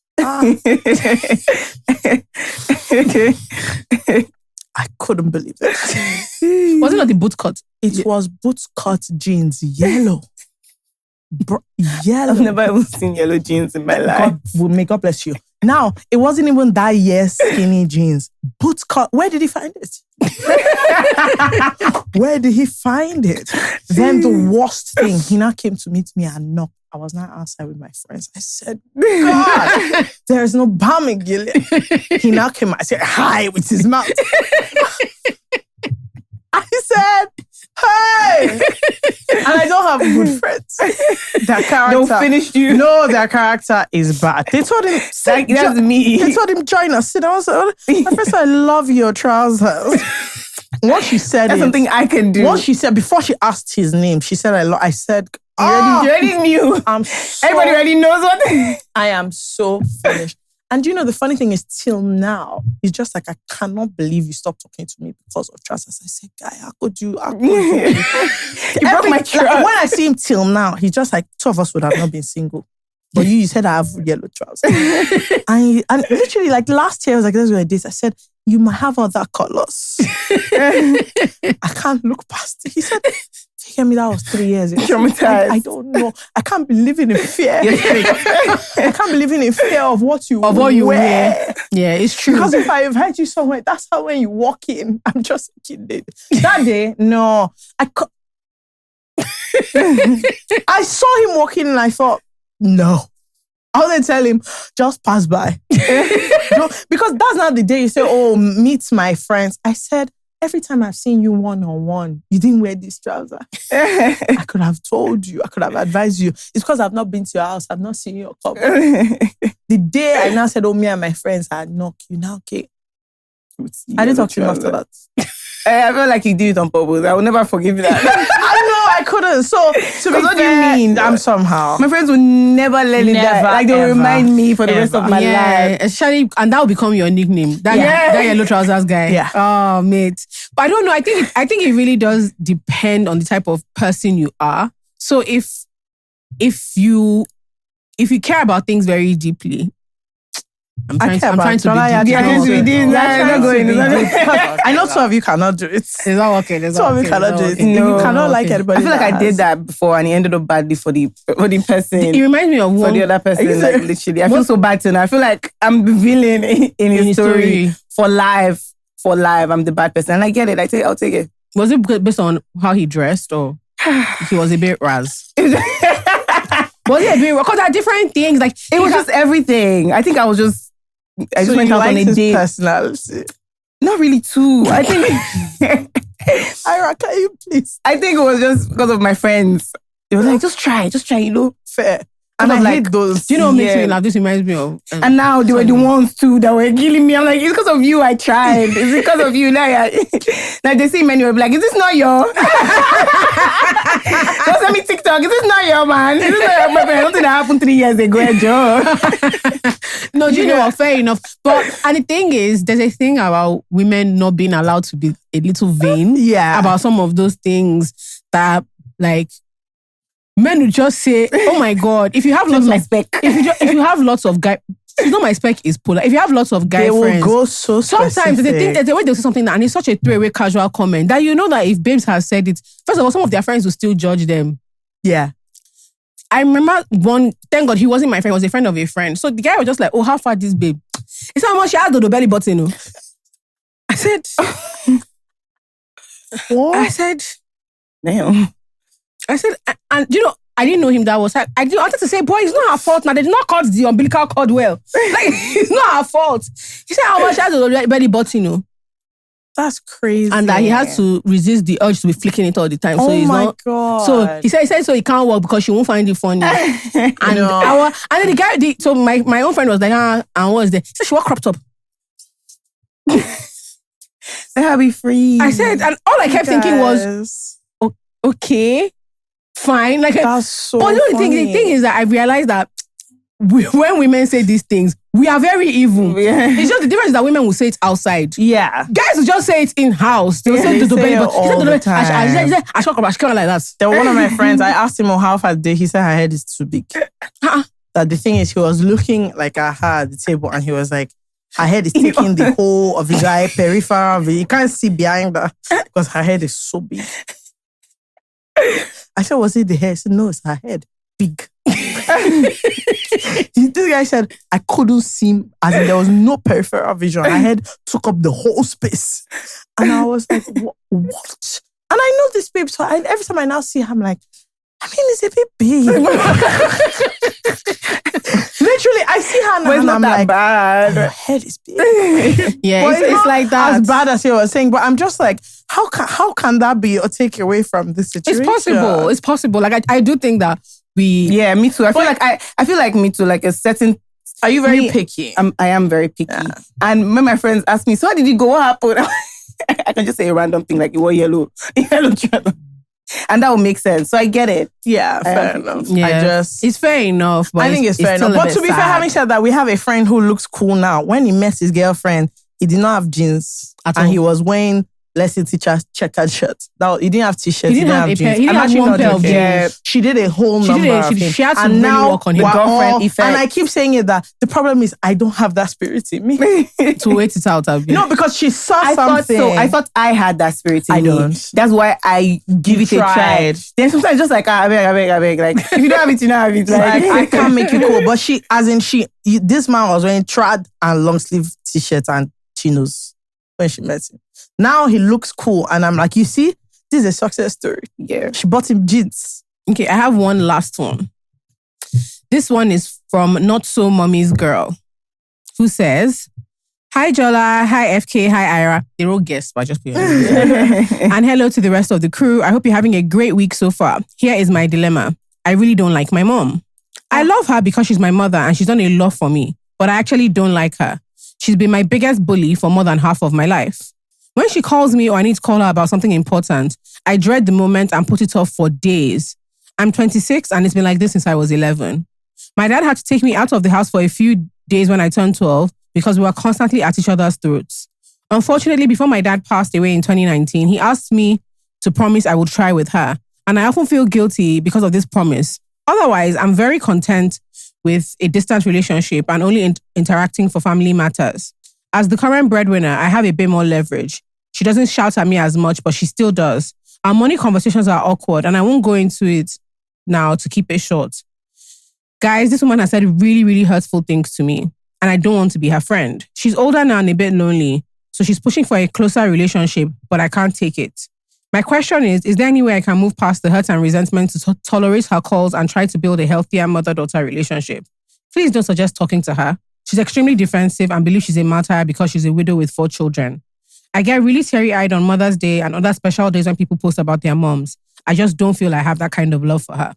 I couldn't believe it. was it not the boot cut? It was boot cut jeans, yellow. Yellow. I've never even seen yellow jeans in my life. God bless you. Now, it wasn't even that skinny jeans. Boot cut. Where did he find it? Where did he find it? Then the worst thing, he now came to meet me and knocked. I was not outside with my friends. I said, God, there's no balm in Gilead. He now came. I said, hi, with his mouth. I said, hey. And I don't have good friends. Their character. Don't finish you. No, their character is bad. They told him, That's me. They told him, join us. I was like, my friend said, I love your trousers. Once she said That's something I can do. Once she said, before she asked his name, she said, I said, you already knew. Everybody already knows what. I am so finished. And you know, the funny thing is, till now, it's just like, I cannot believe you stopped talking to me because of trousers. I said, guy, how could you? You broke my trust. Like, when I see him till now, he's just like, two of us would have not been single. But you said I have yellow trousers. and literally, like last year, I was like, that's what I did. I said, you might have other colors. I can't look past it. He said, tell me that was 3 years ago. Traumatized. I don't know. I can't be living in fear. I can't be living in fear of what you wear. Yeah, it's true. Because if I invite you somewhere, that's how when you walk in, I'm just kidding. That day, no. I saw him walking and I thought, no. I was going to tell him, just pass by. Because that's not the day you say, oh, meet my friends. I said, every time I've seen you one-on-one, you didn't wear this trouser. I could have told you. I could have advised you. It's because I've not been to your house. I've not seen your cup. The day I now said, oh, me and my friends had knocked, you now came. I didn't talk to him after that. I feel like you did it on purpose. I will never forgive you that. I know, I couldn't. So, to be what do you fair, mean? I'm somehow. My friends will never let me down. Like, they'll remind me for the rest of my life. Especially, and that will become your nickname. That yellow trousers guy. Yeah. Oh, mate. But I don't know. I think it really does depend on the type of person you are. So if you care about things very deeply, I'm trying to I know two of you cannot do it. It's not working. Two of you cannot do it. No. You cannot like anybody. I feel like I did that before and it ended up badly for the person. It reminds me of for the other person. Like, literally, I feel so bad to now. I feel like I'm the villain in his story for life. For life, I'm the bad person, and I get it. I'll take it. Was it based on how he dressed, or he was a bit raz? Was it a bit? Because there are different things. Like it was just everything. I think I just went out on a date. Personality. Not really too. I think. Ayra, can you please? I think it was just because of my friends. They were like, just try, you know. Fair. And I like, hate those. Do you know what makes me laugh? This reminds me of. And now they were the ones too that were killing me. I'm like, it's because of you I tried. It's because of you. Like they see many of like, is this not your? Don't send me TikTok. Is this not your man? Is this not your boyfriend? Something that happened 3 years ago, Joe. No, do you know what? Fair enough. But and the thing is, there's a thing about women not being allowed to be a little vain. About some of those things that like. Men would just say, "Oh my God!" If you have lots of spec, if you have lots of guy, you know my spec is polar. If you have lots of guy they friends, will go so specific. Sometimes they think that the way they'll say something and it's such a throwaway casual comment that you know that if babes has said it, first of all, some of their friends will still judge them. Yeah. I remember one. Thank God he wasn't my friend; he was a friend of a friend. So the guy was just like, "Oh, how far this babe?" He said, "How much she has the belly button?" No. I said, "What?" I said, "Damn." I said, and you know, I didn't know him that was. I wanted to say, boy, it's not her fault. Now they did not cut the umbilical cord well. Like it's not her fault. He said, how much she has a belly button, you know? That's crazy. And that he has to resist the urge to be flicking it all the time. So oh he's my not. God. So he said so he can't work because she won't find it funny. And No. and then the guy, so my own friend was like, and what is there? He said she wore crop top. I'll be free. I said, and all I kept thinking was, okay. Fine, like that's so. But the thing is that I realized that when women say these things, we are very evil. Yeah. It's just the difference is that women will say it outside. Yeah, guys will just say it in house. They will say it all the time. I like that. There was one of my friends. I asked him how far did he said her head is too big. That the thing is, he was looking like at her at the table, and he was like, her head is taking the whole of his eye peripheral. You can't see behind that because her head is so big. I said, was it the hair? He said, no, it's her head. Big. This guy said, I couldn't see, as in there was no peripheral vision. Her head took up the whole space. And I was like, what? And I know this babe, so every time I now see her, I'm like, I mean, it's a bit big. Literally, I see her now and I'm like, bad. Her head is big. Yeah, it's like that. As bad as you were saying, but I'm just like, how can that be a takeaway from this situation? It's possible. Like I do think that Yeah, me too. I feel like me too. Like a certain. Are you very picky? I am very picky. Yeah. And when my friends ask me, so how did you go? What happened? I can just say a random thing like you wore yellow channel. And that will make sense. So I get it. Yeah, fair enough. Yeah. It's fair enough. But I think it's fair enough. But to be fair, having said that, we have a friend who looks cool now. When he met his girlfriend, he did not have jeans. And he was wearing, let's say, teacher checkered shirts. He didn't have t-shirts. He didn't have jeans. He didn't have one pair of jeans. She did a whole number. She had to really work on her girlfriend effect. And I keep saying it that the problem is I don't have that spirit in me. To wait it out. No, because she saw something. I thought I had that spirit in me. Don't. That's why I give it a try. Then sometimes just like, I beg. Like, if you don't have it, you don't have it. Like, I can't make you cool. But this man was wearing trad and long sleeve t-shirts and chinos when she met him. Now he looks cool. And I'm like, you see, this is a success story. Yeah. She bought him jeans. Okay, I have one last one. This one is from Not So Mommy's Girl, who says, hi Jola, hi FK, hi Ayra. They're all guests, but just be honest. And hello to the rest of the crew. I hope you're having a great week so far. Here is my dilemma. I really don't like my mom. I love her because she's my mother and she's done a lot for me, but I actually don't like her. She's been my biggest bully for more than half of my life. When she calls me or I need to call her about something important, I dread the moment and put it off for days. I'm 26 and it's been like this since I was 11. My dad had to take me out of the house for a few days when I turned 12 because we were constantly at each other's throats. Unfortunately, before my dad passed away in 2019, he asked me to promise I would try with her. And I often feel guilty because of this promise. Otherwise, I'm very content with a distant relationship and only interacting for family matters. As the current breadwinner, I have a bit more leverage. She doesn't shout at me as much, but she still does. Our money conversations are awkward and I won't go into it now to keep it short. Guys, this woman has said really, really hurtful things to me and I don't want to be her friend. She's older now and a bit lonely, so she's pushing for a closer relationship, but I can't take it. My question is there any way I can move past the hurt and resentment to tolerate her calls and try to build a healthier mother-daughter relationship? Please don't suggest talking to her. She's extremely defensive and believes she's a martyr because she's a widow with 4 children. I get really teary-eyed on Mother's Day and other special days when people post about their moms. I just don't feel I have that kind of love for her.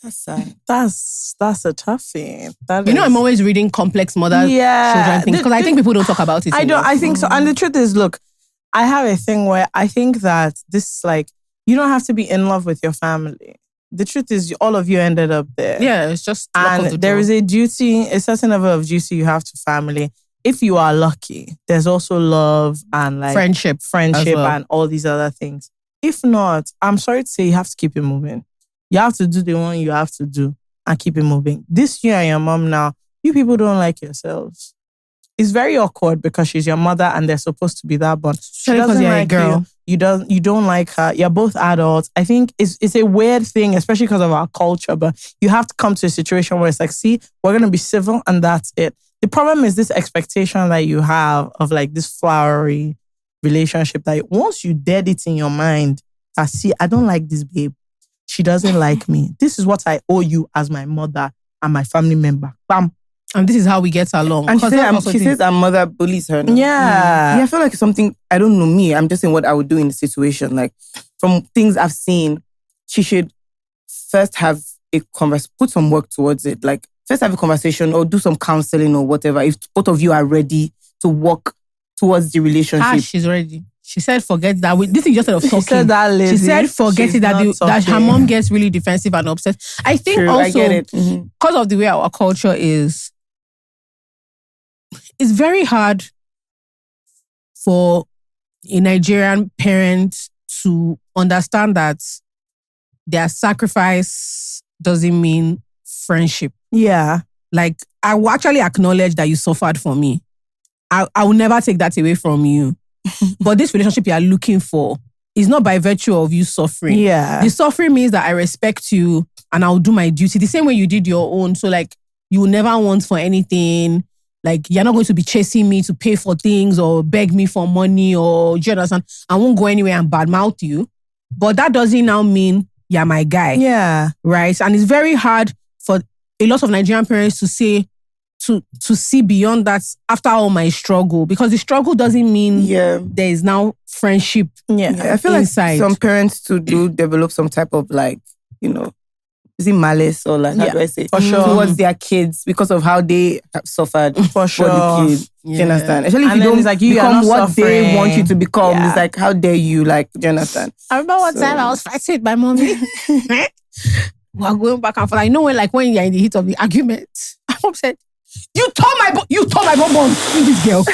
That's sad. That's a toughie. I'm always reading complex mother children things because I think people don't talk about it. I think so. And the truth is, look, I have a thing where I think that this, like, you don't have to be in love with your family. The truth is, all of you ended up there. Yeah, it's just and there is a certain level of duty you have to family. If you are lucky, there's also love and like friendship well. And all these other things. If not, I'm sorry to say, you have to keep it moving. You have to do the one you have to do and keep it moving. This you and your mom now, you people don't like yourselves. It's very awkward because she's your mother and they're supposed to be that bond. She doesn't like a girl. You don't like her. You're both adults. I think it's a weird thing, especially because of our culture, but you have to come to a situation where it's like, see, we're going to be civil and that's it. The problem is this expectation that you have of like this flowery relationship that once you dead it in your mind, that see, I don't like this babe. She doesn't like me. This is what I owe you as my mother and my family member. Bam. And this is how we get along. And she says her mother bullies her now. Yeah. Yeah, I feel like it's something, I don't know me, I'm just saying what I would do in the situation. Like, from things I've seen, she should first have a conversation, put some work towards it. Like, first have a conversation or do some counseling or whatever. If both of you are ready to work towards the relationship. She's ready. She said, forget that. This is just sort of talking. She said that lazy. She said, forget it, that her mom gets really defensive and upset. I think True, also, I get it. Mm-hmm. Because of the way our culture is, it's very hard for a Nigerian parent to understand that their sacrifice doesn't mean friendship. Yeah. Like, I will actually acknowledge that you suffered for me. I will never take that away from you. But this relationship you are looking for is not by virtue of you suffering. Yeah. The suffering means that I respect you and I'll do my duty the same way you did your own. So like, you will never want for anything. Like, you're not going to be chasing me to pay for things or beg me for money or, do you understand? I won't go anywhere and badmouth you. But that doesn't now mean you're my guy. Yeah. Right? And it's very hard for a lot of Nigerian parents to say, to see beyond that after all my struggle. Because the struggle doesn't mean there is now friendship. Yeah. I feel inside. Like some parents do develop some type of like, is it malice or like, how do I say? For sure. Towards their kids because of how they have suffered for the kid. Yeah. Do you understand? Especially if you don't like become what they want you to become. Yeah. It's like, how dare you? Like, do you understand? I remember one time I was fighting with my mommy. We're going back and forth. I know when you're in the heat of the argument, my mom said, You tore my bonbon, this girl.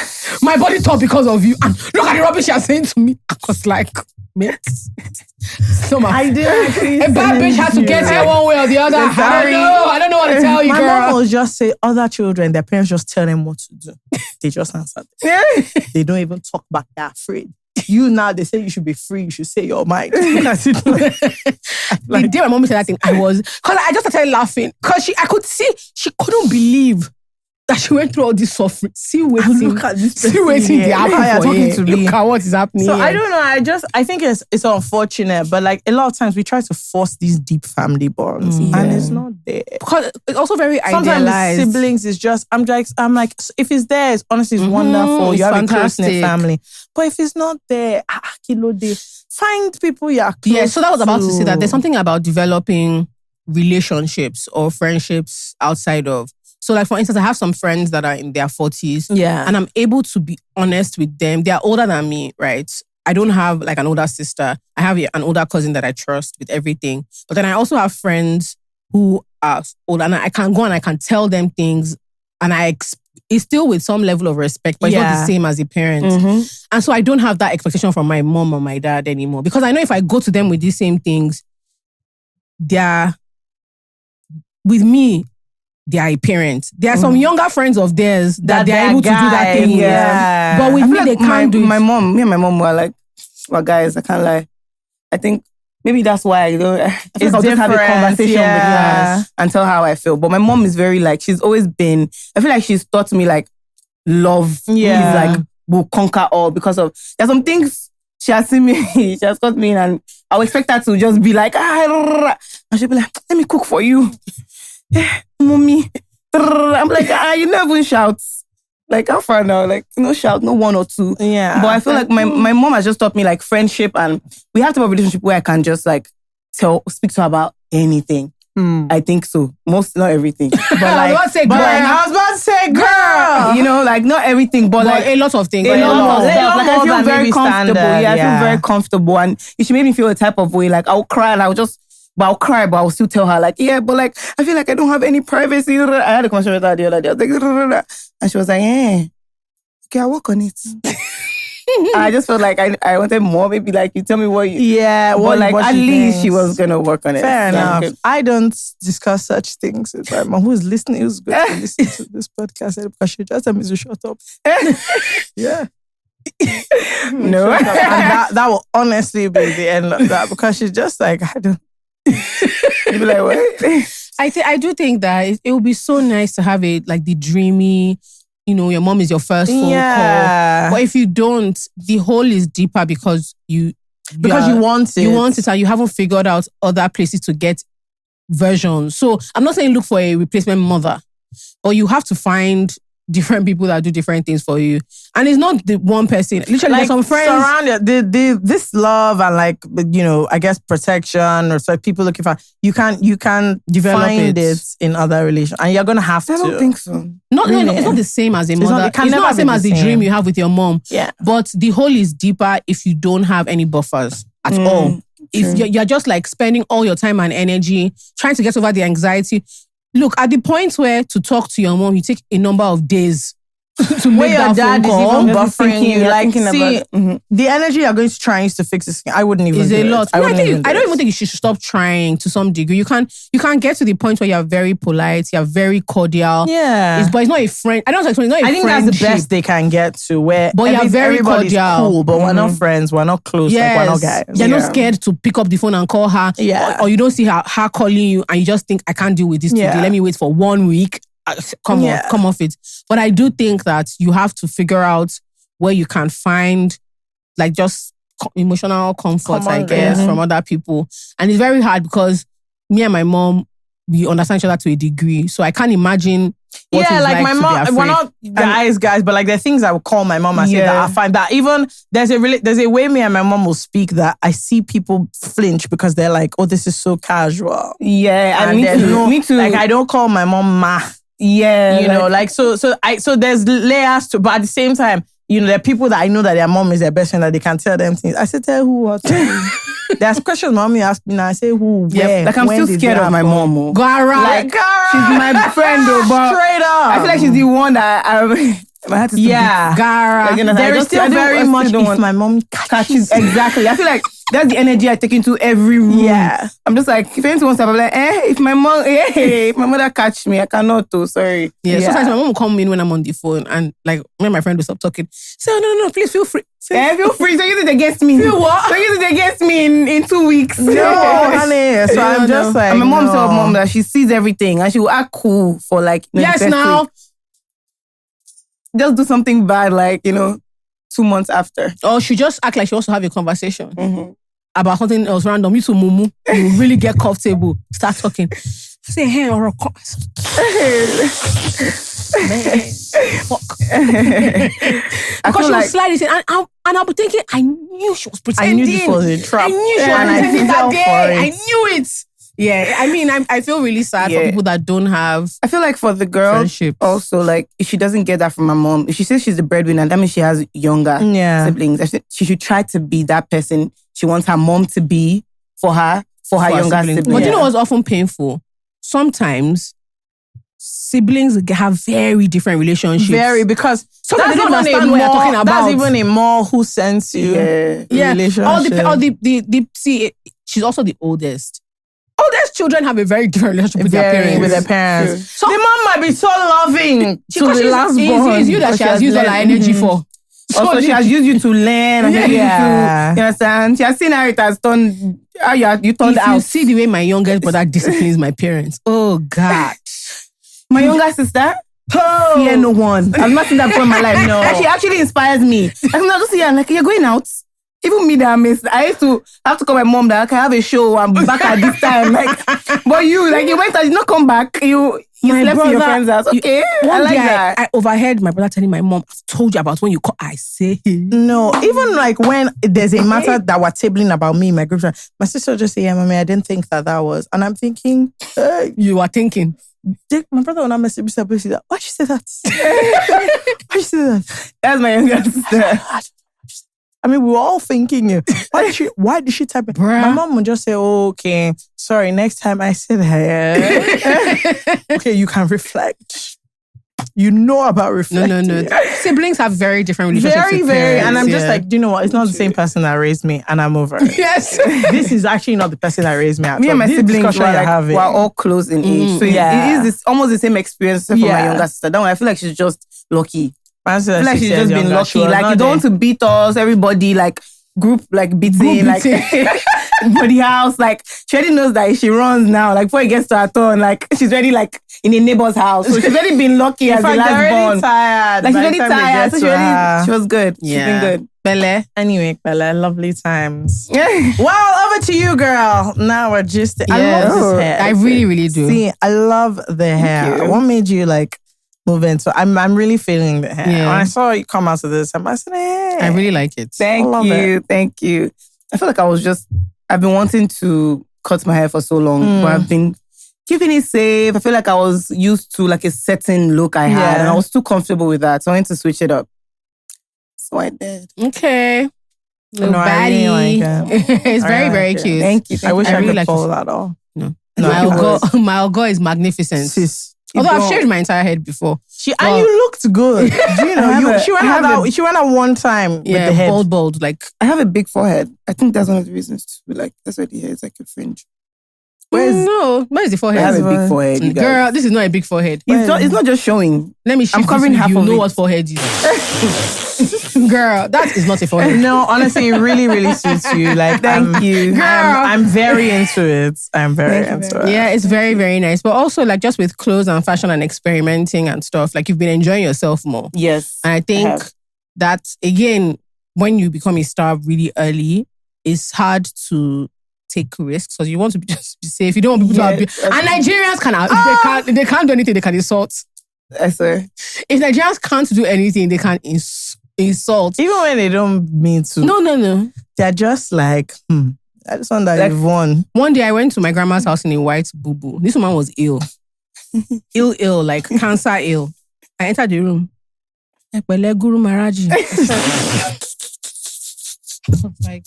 My body tore because of you. And look at the rubbish you're saying to me. I was like, mate. I did. A bad bitch has to get here one way or the other. I don't know what to tell you, my girl. mom will just say, other children, their parents just tell them what to do. They just answer. They don't even talk back. They're afraid. You now, they say you should be free. You should say your mind. The day my mom said that thing, because I just started laughing. Because I could see, she couldn't believe that she went through all this suffering. Look at this. See waiting the happen for you. Look at what is happening. So here. I don't know. I think it's unfortunate, but like a lot of times we try to force these deep family bonds, and it's not there. Because it's also very sometimes idealized. Siblings is just. I'm like, if it's there, it's honestly it's wonderful. It's you have fantastic. a close-knit family. But if it's not there, find people you're close. Yeah. So that was about to say that there's something about developing relationships or friendships outside of. So like, for instance, I have some friends that are in their 40s. Yeah. And I'm able to be honest with them. They're older than me, right? I don't have like an older sister. I have an older cousin that I trust with everything. But then I also have friends who are older and I can go and I can tell them things and it's still with some level of respect, but it's not the same as a parent. Mm-hmm. And so I don't have that expectation from my mom or my dad anymore. Because I know if I go to them with these same things, with me, they are a parent. There are some younger friends of theirs that they're able to do that thing. Yeah. But with me, they can't do it. Me and my mom were like, well, guys, I can't lie. I think maybe that's why I feel like I'll just have a conversation with her and tell her how I feel. But my mom is very like, she's always been, I feel like she's taught me like love is like, will conquer all because of, there's some things she has seen me, she has taught me and I would expect her to just be like, and she'll be like, let me cook for you. Mommy. I'm like, you never even shout. Like, how far now? Like, no shout, no one or two. Yeah. But I feel like my mom has just taught me like friendship and we have to have a relationship where I can just like speak to her about anything. I think so. Not everything. But I was like, about to say girl. you know, like not everything, but like a lot of things. A lot of A stuff. lot Like more I feel than very maybe comfortable. standard, I feel very comfortable, and she made me feel a type of way. Like I'll cry and I'll cry, but I'll still tell her like, yeah, but like I feel like I don't have any privacy. I had a conversation with her the other day. I was like, and she was like, okay, I'll work on it. And I just felt like I wanted more. Maybe like you tell me what you... Yeah, but like at least she was going to work on it. Fair enough. Okay. I don't discuss such things with my mom who's listening, who's going to listen to this podcast because she just told me to shut up. Yeah. No. And that will honestly be the end of that because she's just like, I don't... You'd be like, what? I do think that it would be so nice to have the dreamy, your mom is your first phone call. But if you don't, the hole is deeper because you want it. You want it and you haven't figured out other places to get versions. So I'm not saying look for a replacement mother, but you have to find different people that do different things for you. And it's not the one person. Literally, like some friends surround this love and I guess protection or so people looking for you can develop find it in other relations and you're gonna have to. I don't think so. No, it's not the same as a mother. It's not the same as the dream you have with your mom. Yeah. But the hole is deeper if you don't have any buffers at all. If you're just like spending all your time and energy trying to get over the anxiety. Look, at the point where to talk to your mom, you take a number of days to make your that dad phone is call. even buffering you. Like, see, about the energy you're going to try is to fix this thing. I wouldn't even It's do a lot. it. I don't even think you should stop trying to some degree. You can get to the point where you're very polite, you're very cordial. Yeah. But it's not a friend. I don't know. It's not a I think that's the best they can get to where But you're very everybody's cordial. cool, but we're not friends, we're not close, like we're not guys. You're not scared to pick up the phone and call her. Yeah. Or you don't see her calling you and you just think, I can't deal with this today. Let me wait for 1 week. Come off it. But I do think that you have to figure out where you can find like just emotional comfort, I guess, from other people. And it's very hard because me and my mom, we understand each other to a degree. So I can't imagine what it's like my mom, we're not guys, but like there are things I would call my mom and say that I find that even there's a way me and my mom will speak that I see people flinch because they're like, oh, this is so casual. Yeah, and me too. Like I don't call my mom ma. Yeah. So there's layers to, but at the same time, there are people that I know that their mom is their best friend that they can tell them things. I say, tell who what? There's questions mommy asked me now. I say, who, where? Like I'm still scared of my mom. Gara. Like, she's my friend though, but straight up. I feel like she's the one that I had to Gara. There is still very much if my mom catches. Exactly. I feel like that's the energy I take into every room. Yeah. I'm just like, if anyone wants to, I'm like, if my mother catch me, I cannot do. Sorry. Yeah. Sometimes my mom will come in when I'm on the phone and like when my friend will stop talking. Say, no, please feel free. Feel free. So use it against me. Feel what? So use it against me in 2 weeks. No, honey. So I'm just like, and my mom told mom that she sees everything and she will act cool for like yes now. Week. Just do something bad, like 2 months after. Or she just act like she wants to have a conversation about something else random. You to mumu, you really get comfortable. Start talking. Say, hey, or fuck. Because she was sliding and I'll be thinking, I knew she was pretending. I knew this was a trap. I knew she was pretending that day. I knew it. Yeah, I mean, I feel really sad for people that don't have. I feel like for the girl, friendships. Also, like, if she doesn't get that from her mom, if she says she's the breadwinner, that means she has younger siblings. I think she should try to be that person she wants her mom to be for her younger siblings. But you know what's often painful? Sometimes siblings have very different relationships. Because sometimes they don't understand what you're talking about. That's even a more who sends you relationship. See, she's also the oldest. Oldest children have a very different relationship with their parents. So the mom might be so loving to the last born. It's you that she has used all her energy for. Also, she has used you to learn. You understand? She has seen how it has turned. How you turned out. You see the way my youngest brother disciplines my parents. Oh God, my younger sister. Fear no one. I've not seen that before in my life. No, she actually inspires me. I'm not just here. Like, you're going out. even me that I used to have to call my mom that I can have a show. I'm back at this time. Like, but you went and did not come back. You slept in your friend's house. Okay, I like that. I overheard my brother telling my mom, "I've told you about when you call." I say, no. Even like when there's a matter that we're tabling about me, my group friend, my sister just say, "Yeah, mommy, I didn't think that was," and I'm thinking, you are thinking. My brother will not message me. Why she say that? Why she say that? That's my younger sister. I mean, we were all thinking, why did she type it? Bruh. My mom would just say, okay, sorry, next time I say that. Okay, you can reflect. You know about reflecting. No. Siblings have very different relationships. Very, with very. parents, And I'm just like, do you know what? It's not the same person that raised me, and I'm over it. Yes. This is actually not the person that raised me. Me and my siblings were all close in age. So it is almost the same experience for my younger sister. That one, I feel like she's just lucky. I feel like she's just been lucky. Like, you don't want to beat us, everybody, like, group beating, like for the house. Like, she already knows that if she runs now, like before it gets to her turn, like she's already like in a neighbor's house. So she's already been lucky as the last born. Tired. Like she's already tired. So she was good. Yeah. She's been good. Belle. Anyway, Belle, lovely times. Well, over to you, girl. Now we're just I love this hair. I really, really do. See, I love the hair. What made you like move into? I'm really feeling the hair. Yeah. When I saw you come out of this, I said, hey. I really like it. Thank you. I feel like I've been wanting to cut my hair for so long, but I've been keeping it safe. I feel like I was used to like a certain look I had, and I was too comfortable with that. So I wanted to switch it up. So I did. Okay. Little I baddie. really like it. It's very, very cute. Thank you. I wish I really could like pull it. that off. No. My algo is magnificent. Sis. Although I've shaved my entire head before. And you looked good. Do you know? She went out one time with the head. Bald. Like, I have a big forehead. I think that's one of the reasons to be like, that's why the hair is like a fringe. where's the forehead? I have a big forehead, you guys. Girl, this is not a big forehead. It's not just showing. Let me shift I'm covering this with half you. of know it. what forehead is. Girl, that is not a forehead. No, honestly, it really, really suits you. Like, Thank you. I'm very into it. I'm very into it. Yeah, it's very, very nice. But also, like, just with clothes and fashion and experimenting and stuff, like, you've been enjoying yourself more. Yes. And I think that, again, when you become a star really early, it's hard to take risks because you want to just be safe. You don't want people to abuse. And Nigerians they can't do anything. They can insult. I swear. If Nigerians can't do anything, they can insult. Even when they don't mean to. No. They're just like, I just want that you've won. One day I went to my grandma's house in a white boo-boo. This woman was ill. ill, like cancer ill. I entered the room. Ekpele Guru Maharaji. I was like,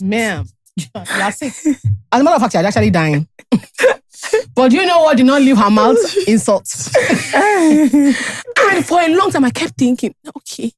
ma'am, you're sick. As a matter of fact, she was actually dying. But do you know what did not leave her mouth? Insults. And for a long time, I kept thinking, okay.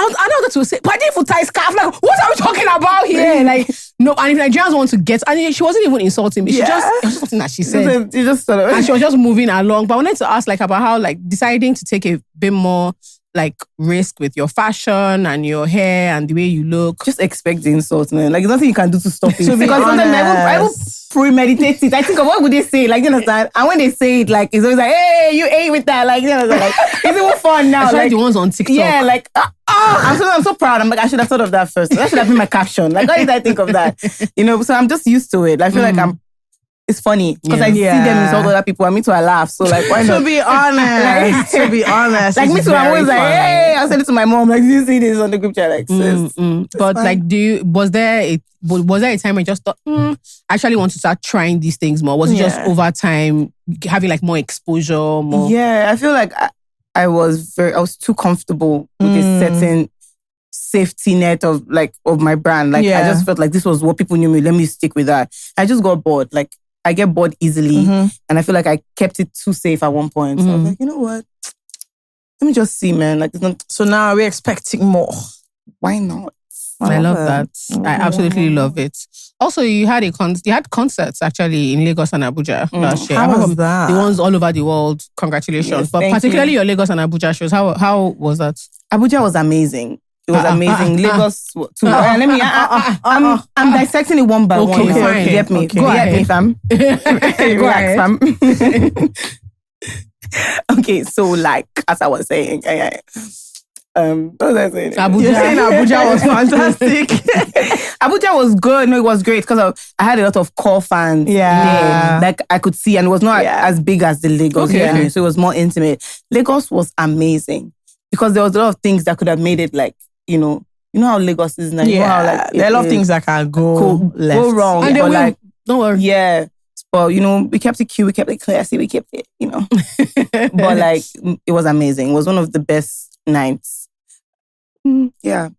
I know that to say, but I didn't tie scarf. Like, what are we talking about here? Like, no. And if Nigerians want to get, and she wasn't even insulting me. It was just something that she said. You just sort of, and she was just moving along. But I wanted to ask, like, about how, like, deciding to take a bit more, like, risk with your fashion and your hair and the way you look. Just expect the insults, man. Like, there's nothing you can do to stop it. To be because sometimes I will honest. premeditate it. I think of what would they say? Like, you understand? And when they say it, like, it's always like, hey, you ate with that. Like, you know, like, it's even fun now. Especially Like, the ones on TikTok. yeah, like, I'm so proud. I'm like, I should have thought of that first. That should have been my caption. Like, why did I think of that? You know, so I'm just used to it. I feel like it's funny because I see them insult other people and me too, I laugh. So like, why not? To be honest, like me too, I'm always like, hey, I'll send it to my mom. Like, do you see this on the group chat? Like, sis. But fine. like, was there a time when you just thought, I actually want to start trying these things more? Was it just over time having like more exposure, more? Yeah, I feel like I was too comfortable with a certain safety net of my brand. Like, I just felt like this was what people knew me. Let me stick with that. I just got bored. Like, I get bored easily. And I feel like I kept it too safe at one point. So I was like, you know what? Let me just see, man. Like, it's not, so now we're expecting more. why not? I love that. I absolutely love it. Also, you had concerts actually in Lagos and Abuja last year. How was that? The ones all over the world. Congratulations. Yes, but thank particularly you. your Lagos and Abuja shows. How was that? Abuja was amazing. It was amazing. Lagos too. Let me. I'm dissecting it one by one. Okay, fine. You get me. Okay. You get me, fam. Relax, fam. Okay, so like as I was saying, what was I saying? Abuja. You're saying Abuja was fantastic. Abuja was good. No, it was great because I had a lot of core fans. Yeah. There, like I could see, and it was not as big as the Lagos. Okay. So it was more intimate. Lagos was amazing because there was a lot of things that could have made it like, you know how Lagos is now. You know how, like, there are a lot of things that can go left. Go wrong. And they but will. like, Don't worry. yeah. But, we kept it cute, we kept it classy, we kept it, But like, it was amazing. It was one of the best nights. Yeah.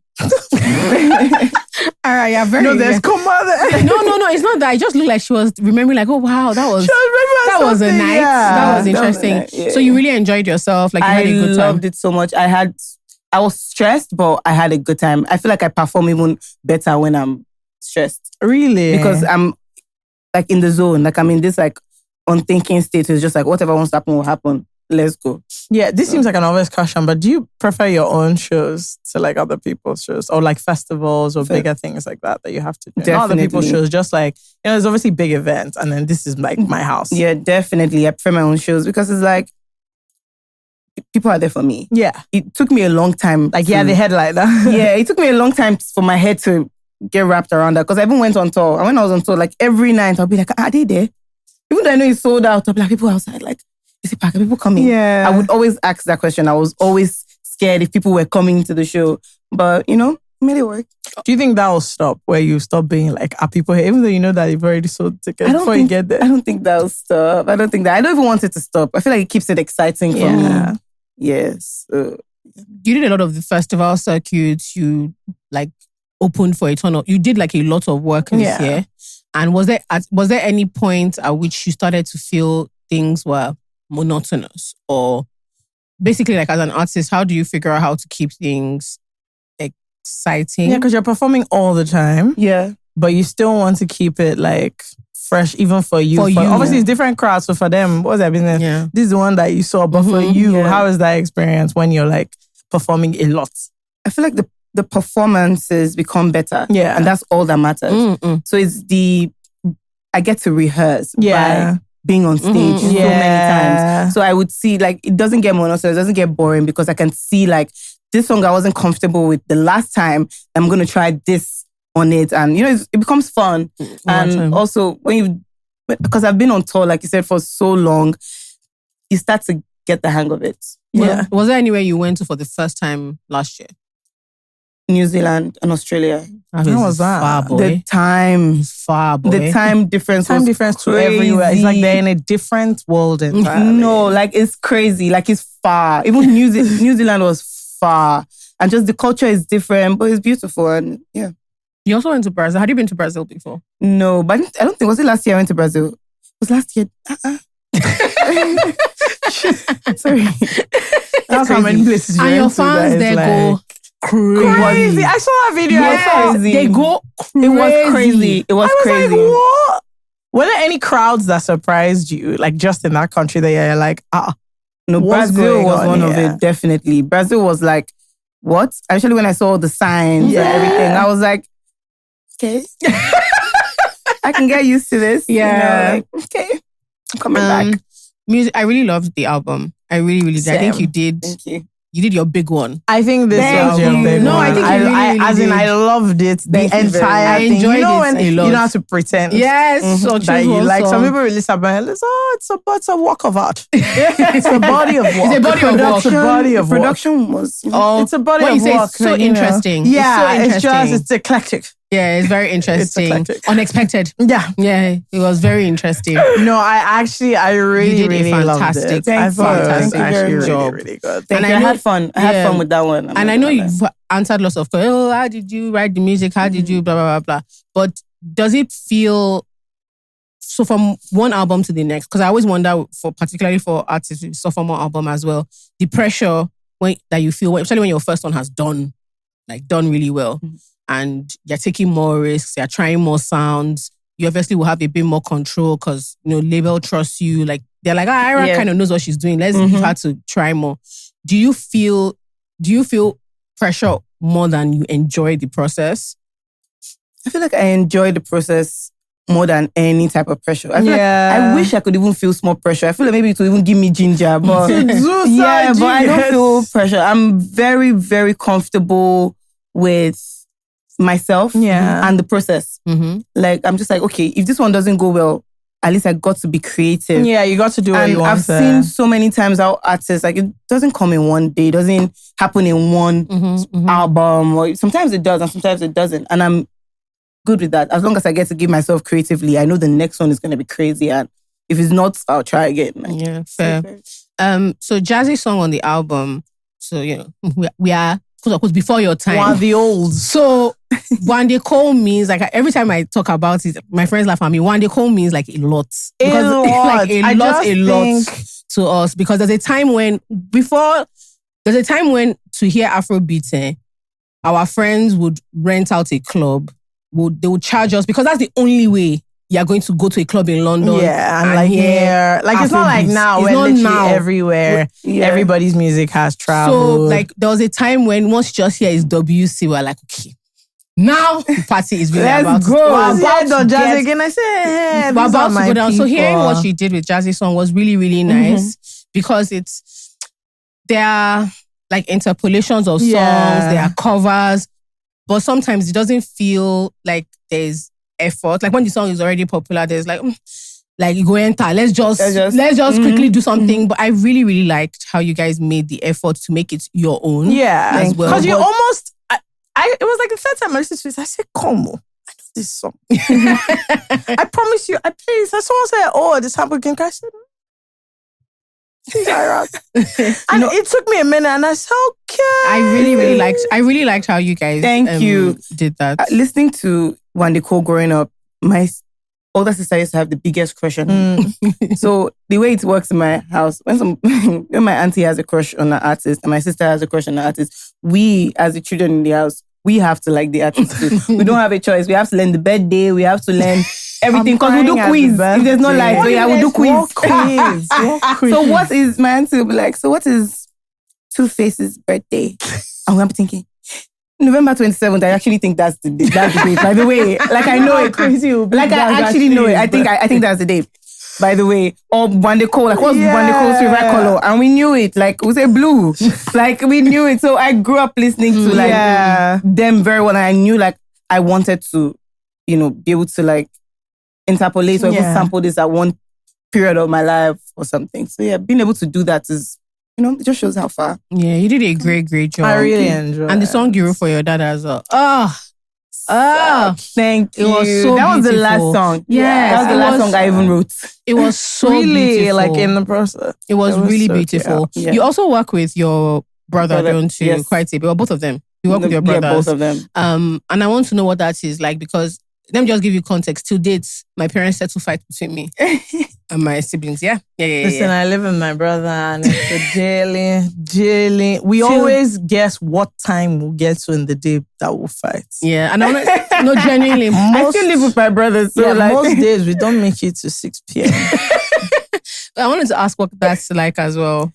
All right, yeah, very. No, there's Kuma there. No, it's not that. It just looked like she was remembering, like, oh wow, that was a night. Yeah. That was interesting. That was a night, yeah. So you really enjoyed yourself. Like you had a good time. I loved it so much. I was stressed, but I had a good time. I feel like I perform even better when I'm stressed. Really? Because I'm like in the zone. Like I'm in this like unthinking state. It's just like whatever wants to happen will happen. Let's go. Yeah, this seems like an obvious question, but do you prefer your own shows to like other people's shows or like festivals or bigger things like that you have to do? Definitely. Not other people's shows, just like, there's obviously big events and then this is like my house. Yeah, definitely. I prefer my own shows because it's like people are there for me. Yeah. It took me a long time. Like, the headliner. Yeah, it took me a long time for my head to get wrapped around that because I even went on tour. And when I was on tour, like every night I'll be like, are they there? Even though I know it's sold out, I'll be like, people outside, like, is it packed? Are people coming? Yeah. I would always ask that question. I was always scared if people were coming to the show. But, made it work. Do you think that will stop where you stop being like, are people here? Even though you know that you've already sold tickets before you get there. I don't think that'll stop. I don't even want it to stop. I feel like it keeps it exciting for me. Yes. You did a lot of the festival circuits. You like opened for a ton of. You did like a lot of work this year. And was there any point at which you started to feel things were monotonous? Or basically, like as an artist, how do you figure out how to keep things exciting? Yeah, because you're performing all the time. Yeah. But you still want to keep it like fresh, even for you. Obviously, it's different crowds. So for them, what's their business? Yeah. This is the one that you saw. But for you, how is that experience when you're like performing a lot? I feel like the performances become better. Yeah. And that's all that matters. So it's I get to rehearse by being on stage so many times. So I would see like it doesn't get monotonous, it doesn't get boring because I can see like this song I wasn't comfortable with the last time. I'm going to try this on it. And it becomes fun. And also because I've been on tour, like you said, for so long, you start to get the hang of it. Yeah. Was there anywhere you went to for the first time last year? New Zealand and Australia. How was that? Far, boy. The time. Far, boy. The time difference to everywhere. It's like they're in a different world entirely. No, like it's crazy. Like it's far. Even New Zealand was far. And just the culture is different, but it's beautiful. And yeah. You also went to Brazil. Had you been to Brazil before? No, but I don't think, was it last year I went to Brazil? It was last year. Sorry. That's how many places you and went your to fans there go crazy. I saw that video. Yes, crazy. They go crazy. It was crazy. It was crazy. Like, what? Were there any crowds that surprised you? Like just in that country that you're like, No, Brazil was one of it, definitely. Brazil was like, what? Actually, when I saw the signs and everything, I was like, okay. I can get used to this. Yeah. Okay. I'm coming back. Music. I really loved the album. I really, really did. Same. I think you did. Thank you. You did your big one. I think this was your big one. No, I think you really as in, did. I loved it. The entire thing. I enjoyed you know it when a lot. you don't have to pretend. Yes. So that you like. Some people release a band. It's a work of art. It's a body of work. It's a body of work. It's a body of work. Production was. It's a body of work. It's so interesting. Yeah, it's so interesting. it's eclectic. Yeah, it's very interesting. Unexpected. Yeah. Yeah, it was very interesting. No, I really, you did really a loved fantastic, it. I thought it was fantastic actually job. really, really good. And I had fun. I had fun with that one. And I know you've answered lots of questions. Oh, how did you write the music? How did you blah, blah, blah, blah. But does it feel, so from one album to the next, because I always wonder, particularly for artists with sophomore album as well, the pressure that you feel, especially when your first one has done really well. And you're taking more risks, you're trying more sounds. You obviously will have a bit more control because, label trusts you. Like, they're like, Ayra kind of knows what she's doing. Let's leave her to try more. Do you feel pressure more than you enjoy the process? I feel like I enjoy the process more than any type of pressure. I feel like I wish I could even feel small pressure. I feel like maybe it would even give me ginger, but but I don't feel pressure. I'm very, very comfortable with myself and the process. Like, I'm just like, okay, if this one doesn't go well, at least I got to be creative. Yeah, you got to do what you want. I've seen so many times how artists, like, it doesn't come in one day. It doesn't happen in one album. Or sometimes it does and sometimes it doesn't. And I'm good with that. As long as I get to give myself creatively, I know the next one is going to be crazy. And if it's not, I'll try again. Like, yeah, fair. So Jazzy's song on the album, so, you know, we are, quote, before your time. One of the old. So Wande Cole means, like, every time I talk about it, my friends laugh at me. Wande Cole means like a lot. Because like a lot to us. Because there's a time when to hear Afrobeat, our friends would rent out a club. They would charge us because that's the only way you're going to go to a club in London. Yeah, and like here. Like, it's not like now where literally everywhere, everybody's music has traveled. So, like, there was a time when once you just hear is WC, we're like, okay, now the party is really about to go. Again. I said, we're about to go down. So hearing what she did with Jazzy's song was really, really nice because there are like interpolations of songs, there are covers, but sometimes it doesn't feel like there's effort. Like when the song is already popular, there's like you go enter. Let's just quickly do something. But I really, really liked how you guys made the effort to make it your own. Yeah, as well. Because you almost. It was like the third time I listened to it. I said, "Come on, I know this song. I promise you, I played this." And someone said, "Oh, this happened again." I said, "She's Ayra." And it took me a minute, and I said, "Okay." I really liked how you guys did that. Listening to Wande Cole growing up, my older sister used to have the biggest crush on him. So the way it works in my house, when my auntie has a crush on an artist and my sister has a crush on an artist, we as the children in the house, we have to like the artist too. We don't have a choice. We have to learn the birthday. We have to learn everything because we do quiz. If there's no light, we'll do quiz. So what is, my auntie will be like, so what is Two Faces' birthday? And I'm thinking, November 27th, I actually think that's the date. That's the date. By the way, like I know it. Crazy. Like I actually know it. I think that's the date. By the way, or Wande Cole. Like what's Wande Cole's favorite color? And we knew it. Like we say blue. Like we knew it. So I grew up listening to like them very well. And I knew like I wanted to, you know, be able to like interpolate or even sample this at one period of my life or something. So yeah, being able to do that is, you know, it just shows how far. Yeah, you did a great job. I really enjoyed it. And the song you wrote for your dad as well. Thank you. It was so that was beautiful. The last song. Yeah, that was the last song I even wrote. It was so really beautiful. Like in the process. It was really so beautiful. Yeah. You also work with your brother, don't you? Yes. Quite a bit. Well, both of them. You work with your brothers. Yeah, both of them. And I want to know what that is like because let me just give you context. Till date, my parents settle fight between me and my siblings. Yeah. Listen, I live with my brother and it's a daily. We always guess what time we'll get to in the day that we'll fight. Yeah, and I'm not genuinely. I still live with my brother, so like most days we don't make it to 6 p.m. I wanted to ask what that's like as well.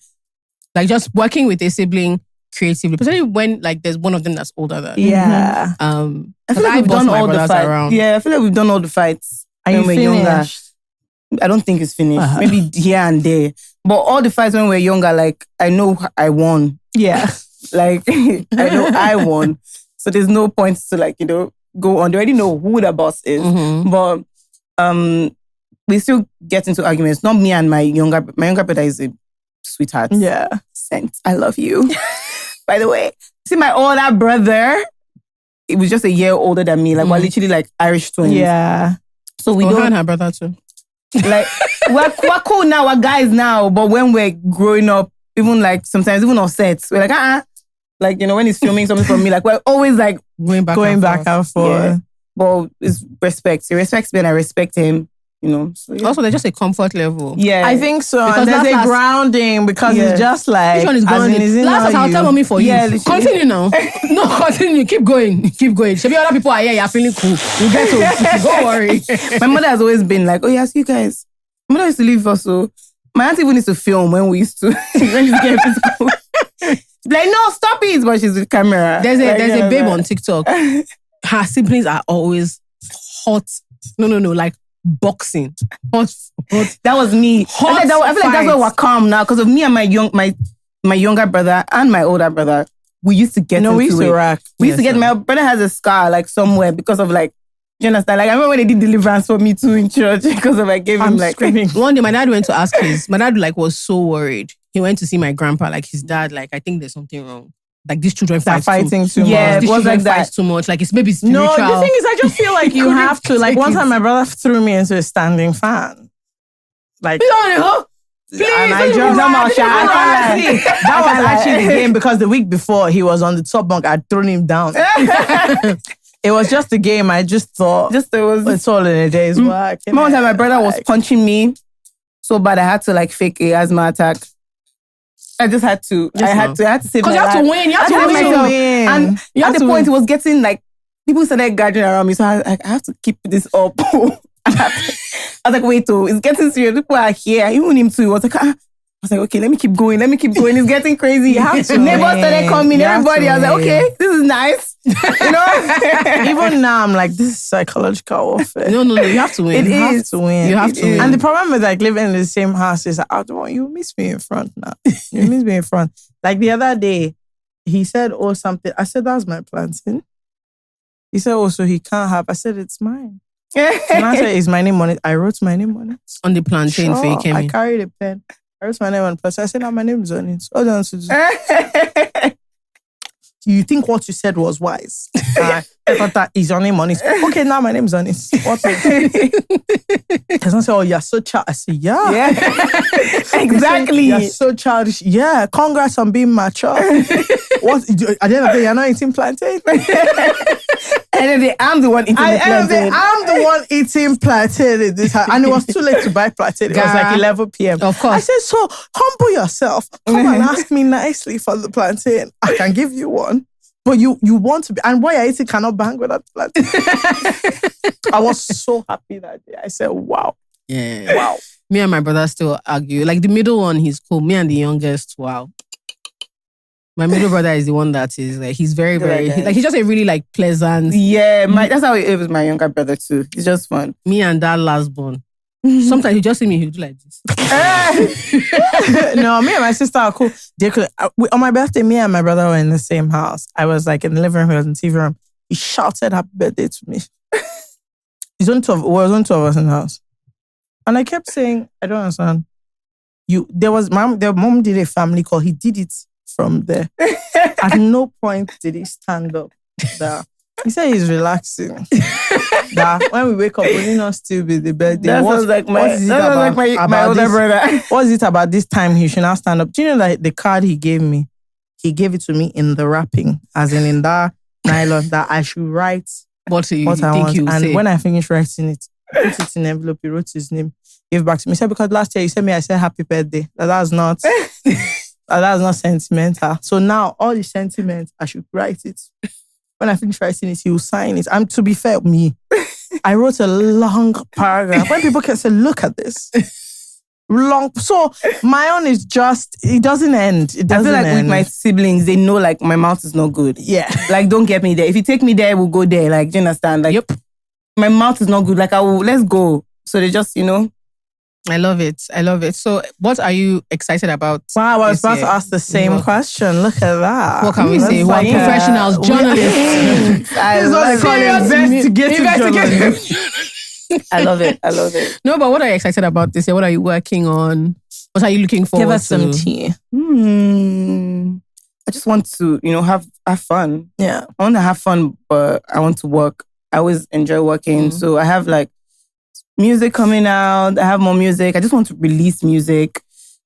Like just working with a sibling creatively, particularly when like there's one of them that's older than. Yeah. I feel like we've done all the fights. Around. Yeah, I feel like we've done all the fights when we're younger. I don't think it's finished. Maybe here and there. But all the fights when we're younger, like, I know I won. Yeah. Like, I know I won. So there's no point to, like, you know, go on. They already know who the boss is. But we still get into arguments. Not me and my younger brother is a sweetheart. Yeah. Saint, I love you. By the way, see my older brother, it was just a year older than me. Like, we're literally like Irish twins. Yeah. So we don't... Her and her brother too. Like, we're cool now, we're guys now. But when we're growing up, even like sometimes, even on sets, we're like, Like, you know, when he's filming something from me, like, we're always like... Going back and forth. Yeah. But it's respect. He respects me and I respect him. You know, so, yeah. Also, they're just a comfort level. Yeah, I think so. Because and there's a grounding because it's just like which one is going? Last I'll tell mommy for you. Continue now. No, continue. Keep going. Should be other people are here. You're feeling cool. You get to. Don't worry. My mother has always been like, oh yes, you guys. My mother used to leave us, so my auntie even used to film when we used to when she's getting physical. She's like, no, stop it. But she's with camera. There's a babe on TikTok. Her siblings are always hot. No, like boxing. That was me. I feel like that's why we're calm now because of me and my younger brother and my older brother. We used to get into we used to rack. We used to get. My brother has a scar like somewhere because of like. Do you understand? Like I remember when they did deliverance for me too in church because of I gave him like screaming. One day my dad went to ask my dad like was so worried. He went to see my grandpa, like his dad, like I think there's something wrong. Like these children fighting too much. Yeah, These it was children like that. Fight too much. Like it's maybe spiritual. No, the thing is, I just feel like you have to. Like one time, my brother threw me into a standing fan. Like, Please, and I just that was actually the game because the week before he was on the top bunk. I'd thrown him down. It was just a game. I just thought it's all in a day's work. One time, my brother was punching me so bad I had to like fake a asthma attack. I just had to. I had to save my life. Because you have to win. You have to win. And at the point, it was getting like, people started gathering around me. So I have to keep this up. I was like, wait, it's getting serious. People are here. Even him too. He was like, I was like, okay, let me keep going. It's getting crazy. You have to. Neighbors started coming. Everybody. I was like, okay, this is nice. You know? Even now, I'm like, this is psychological warfare. No. You have to win. You have to win. You have to win. And the problem with like living in the same house is, I don't want you miss me in front now. You miss me in front. Like the other day, he said, something. I said, that's my plantain. He said, so he can't have. I said, it's mine. And I said, is my name on it? I wrote my name on it. On the plantain for you came I in. carried a pen. I wrote my name on plus. I said, my name is on it. Hold on to do. You think what you said was wise? I thought that is your name on it. Okay, now my name's on it. What? Because I said, you're so childish. I said, yeah. Exactly. You're so childish. Yeah, congrats on being mature. What? At the end of the day, you're not eating plantain. And then I'm the one eating plantain. I'm the one eating plantain in this house. And it was too late to buy plantain. It was like 11 p.m. Of course. I said, so humble yourself. Come and ask me nicely for the plantain. I can give you one. But you want to be, and what you're eating cannot bang with that plantain. I was so happy that day. I said, wow. Yeah. Wow. Me and my brother still argue. Like the middle one, he's cool. Me and the youngest, wow. My middle brother is the one that is like, he's very, very, he's just a really like pleasant. Yeah, that's how it was my younger brother too. It's just fun. Me and that last born. Sometimes he just see me, he'll do like this. No, me and my sister are cool. On my birthday, me and my brother were in the same house. I was like in the living room, he was in the TV room. He shouted happy birthday to me. There's only two of us in the house. And I kept saying, I don't understand. Their mom did a family call. He did it from there. At no point did he stand up. He said he's relaxing. That when we wake up, will he not still be the birthday? That sounds like my older brother. What is it about this time he should now stand up? Do you know that the card he gave me, he gave it to me in the wrapping, as in that nylon, that I should write what I want. And when I finished writing it, put it in an envelope, he wrote his name, gave it back to me. He said, because last year you said I said happy birthday. That's not sentimental. So now all the sentiments, I should write it. When I finish writing it, he will sign it. And to be fair, I wrote a long paragraph. When people can say, look at this. Long. So my own is just, it doesn't end. I feel like with my siblings, they know like my mouth is not good. Yeah. Like, don't get me there. If you take me there, we'll go there. Like, do you understand? Like, yep. My mouth is not good. Like, let's go. So they just, I love it. So what are you excited about? Wow, I was about to ask the same question. Look at that. What can we say? We're professionals, journalists. This is what they call investigative journalism. I love it. No, but what are you excited about this year? What are you working on? What are you looking forward to? Give us some tea. I just want to, have fun. Yeah. I want to have fun, but I want to work. I always enjoy working. So I have like music coming out. I have more music. I just want to release music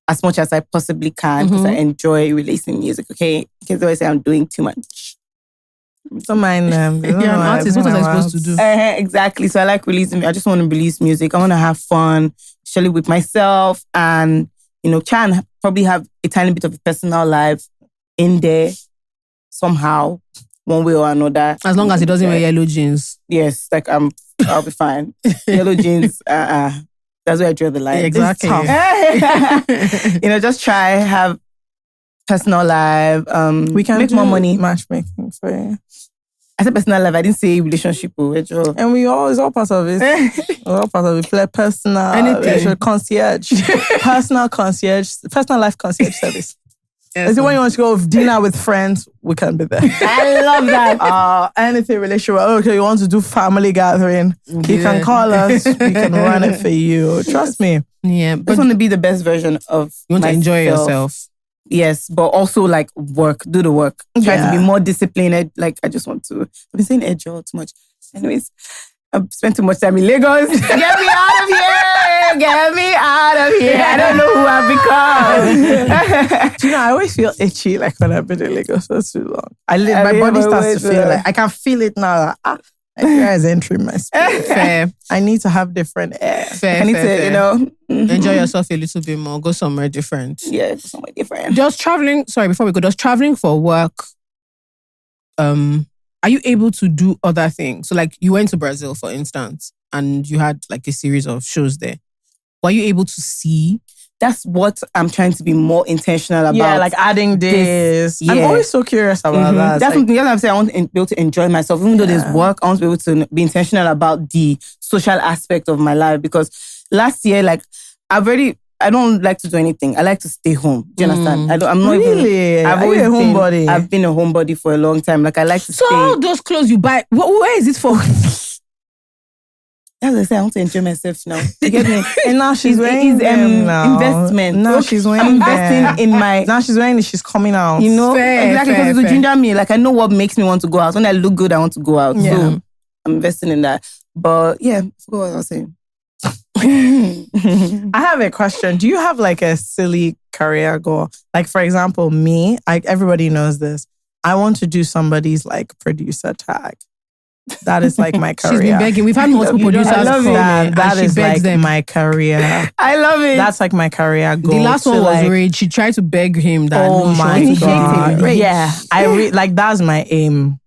as much as I possibly can because I enjoy releasing music, okay? Because they always say I'm doing too much. Don't mind them. You're an artist. What was I supposed to do? Exactly. So I like releasing. I just want to release music. I want to have fun, especially with myself and, try and probably have a tiny bit of a personal life in there somehow, one way or another. As long as he doesn't wear yellow jeans. Yes, like I'll be fine. Yellow jeans, that's where I draw the line. Exactly. Just try, have personal life. We can make more money. Matchmaking for you. I said personal life. I didn't say relationship. It's And it's all part of it. All part of it. Like personal concierge. Personal life concierge service. Yes, Is it when you want to go dinner with friends? We can be there. I love that. Anything relationship. Okay, you want to do family gathering? You can call us. We can run it for you. Trust me. Yeah, but I just want to be the best version of you want to enjoy yourself. Yes, but also like work, do the work. Try to be more disciplined. Like I just want to. I've been saying edge too much. Anyways, I've spent too much time in Lagos. Get me out of here! Get me out of here! I don't know who I've become. Do you know, I always feel itchy like when I've been in Lagos for too long. My body starts to feel like I can feel it now. Like, air is entering my spirit. Fair. I need to have different air. Fair. Enjoy yourself a little bit more. Go somewhere different. Yeah, go somewhere different. Just traveling. Sorry, before we go, just traveling for work. Are you able to do other things? So, like, you went to Brazil, for instance, and you had like a series of shows there. Were you able to see? That's what I'm trying to be more intentional about. Yeah, like adding this. I'm always so curious about that. That's something I'm saying. I want to be able to enjoy myself. Even though there's work, I want to be able to be intentional about the social aspect of my life. Because last year, like, I don't like to do anything. I like to stay home. Do you understand? I'm not really. I've always been a homebody. I've been a homebody for a long time. Like, I like to stay. So all those clothes you buy, where is it for? As I say, I want to enjoy myself now. You get me? And now she's wearing them now. Investment. Now she's wearing I'm investing in my... Now she's wearing it, she's coming out. You know? Fair, exactly, because it will ginger me. Like, I know what makes me want to go out. When I look good, I want to go out. Yeah. So, I'm investing in that. But, yeah, I forgot what I was saying. I have a question. Do you have like a silly career goal? Like, for example, me, everybody knows this. I want to do somebody's like producer tag. That is like my career. She's been begging. We've had multiple producers love call that. me, That and is she begs like them. my career. I love it. That's like my career goal. The last one was like, Rage. She tried to beg him that oh no, she my wants to God. go. Yeah. Like that's my aim.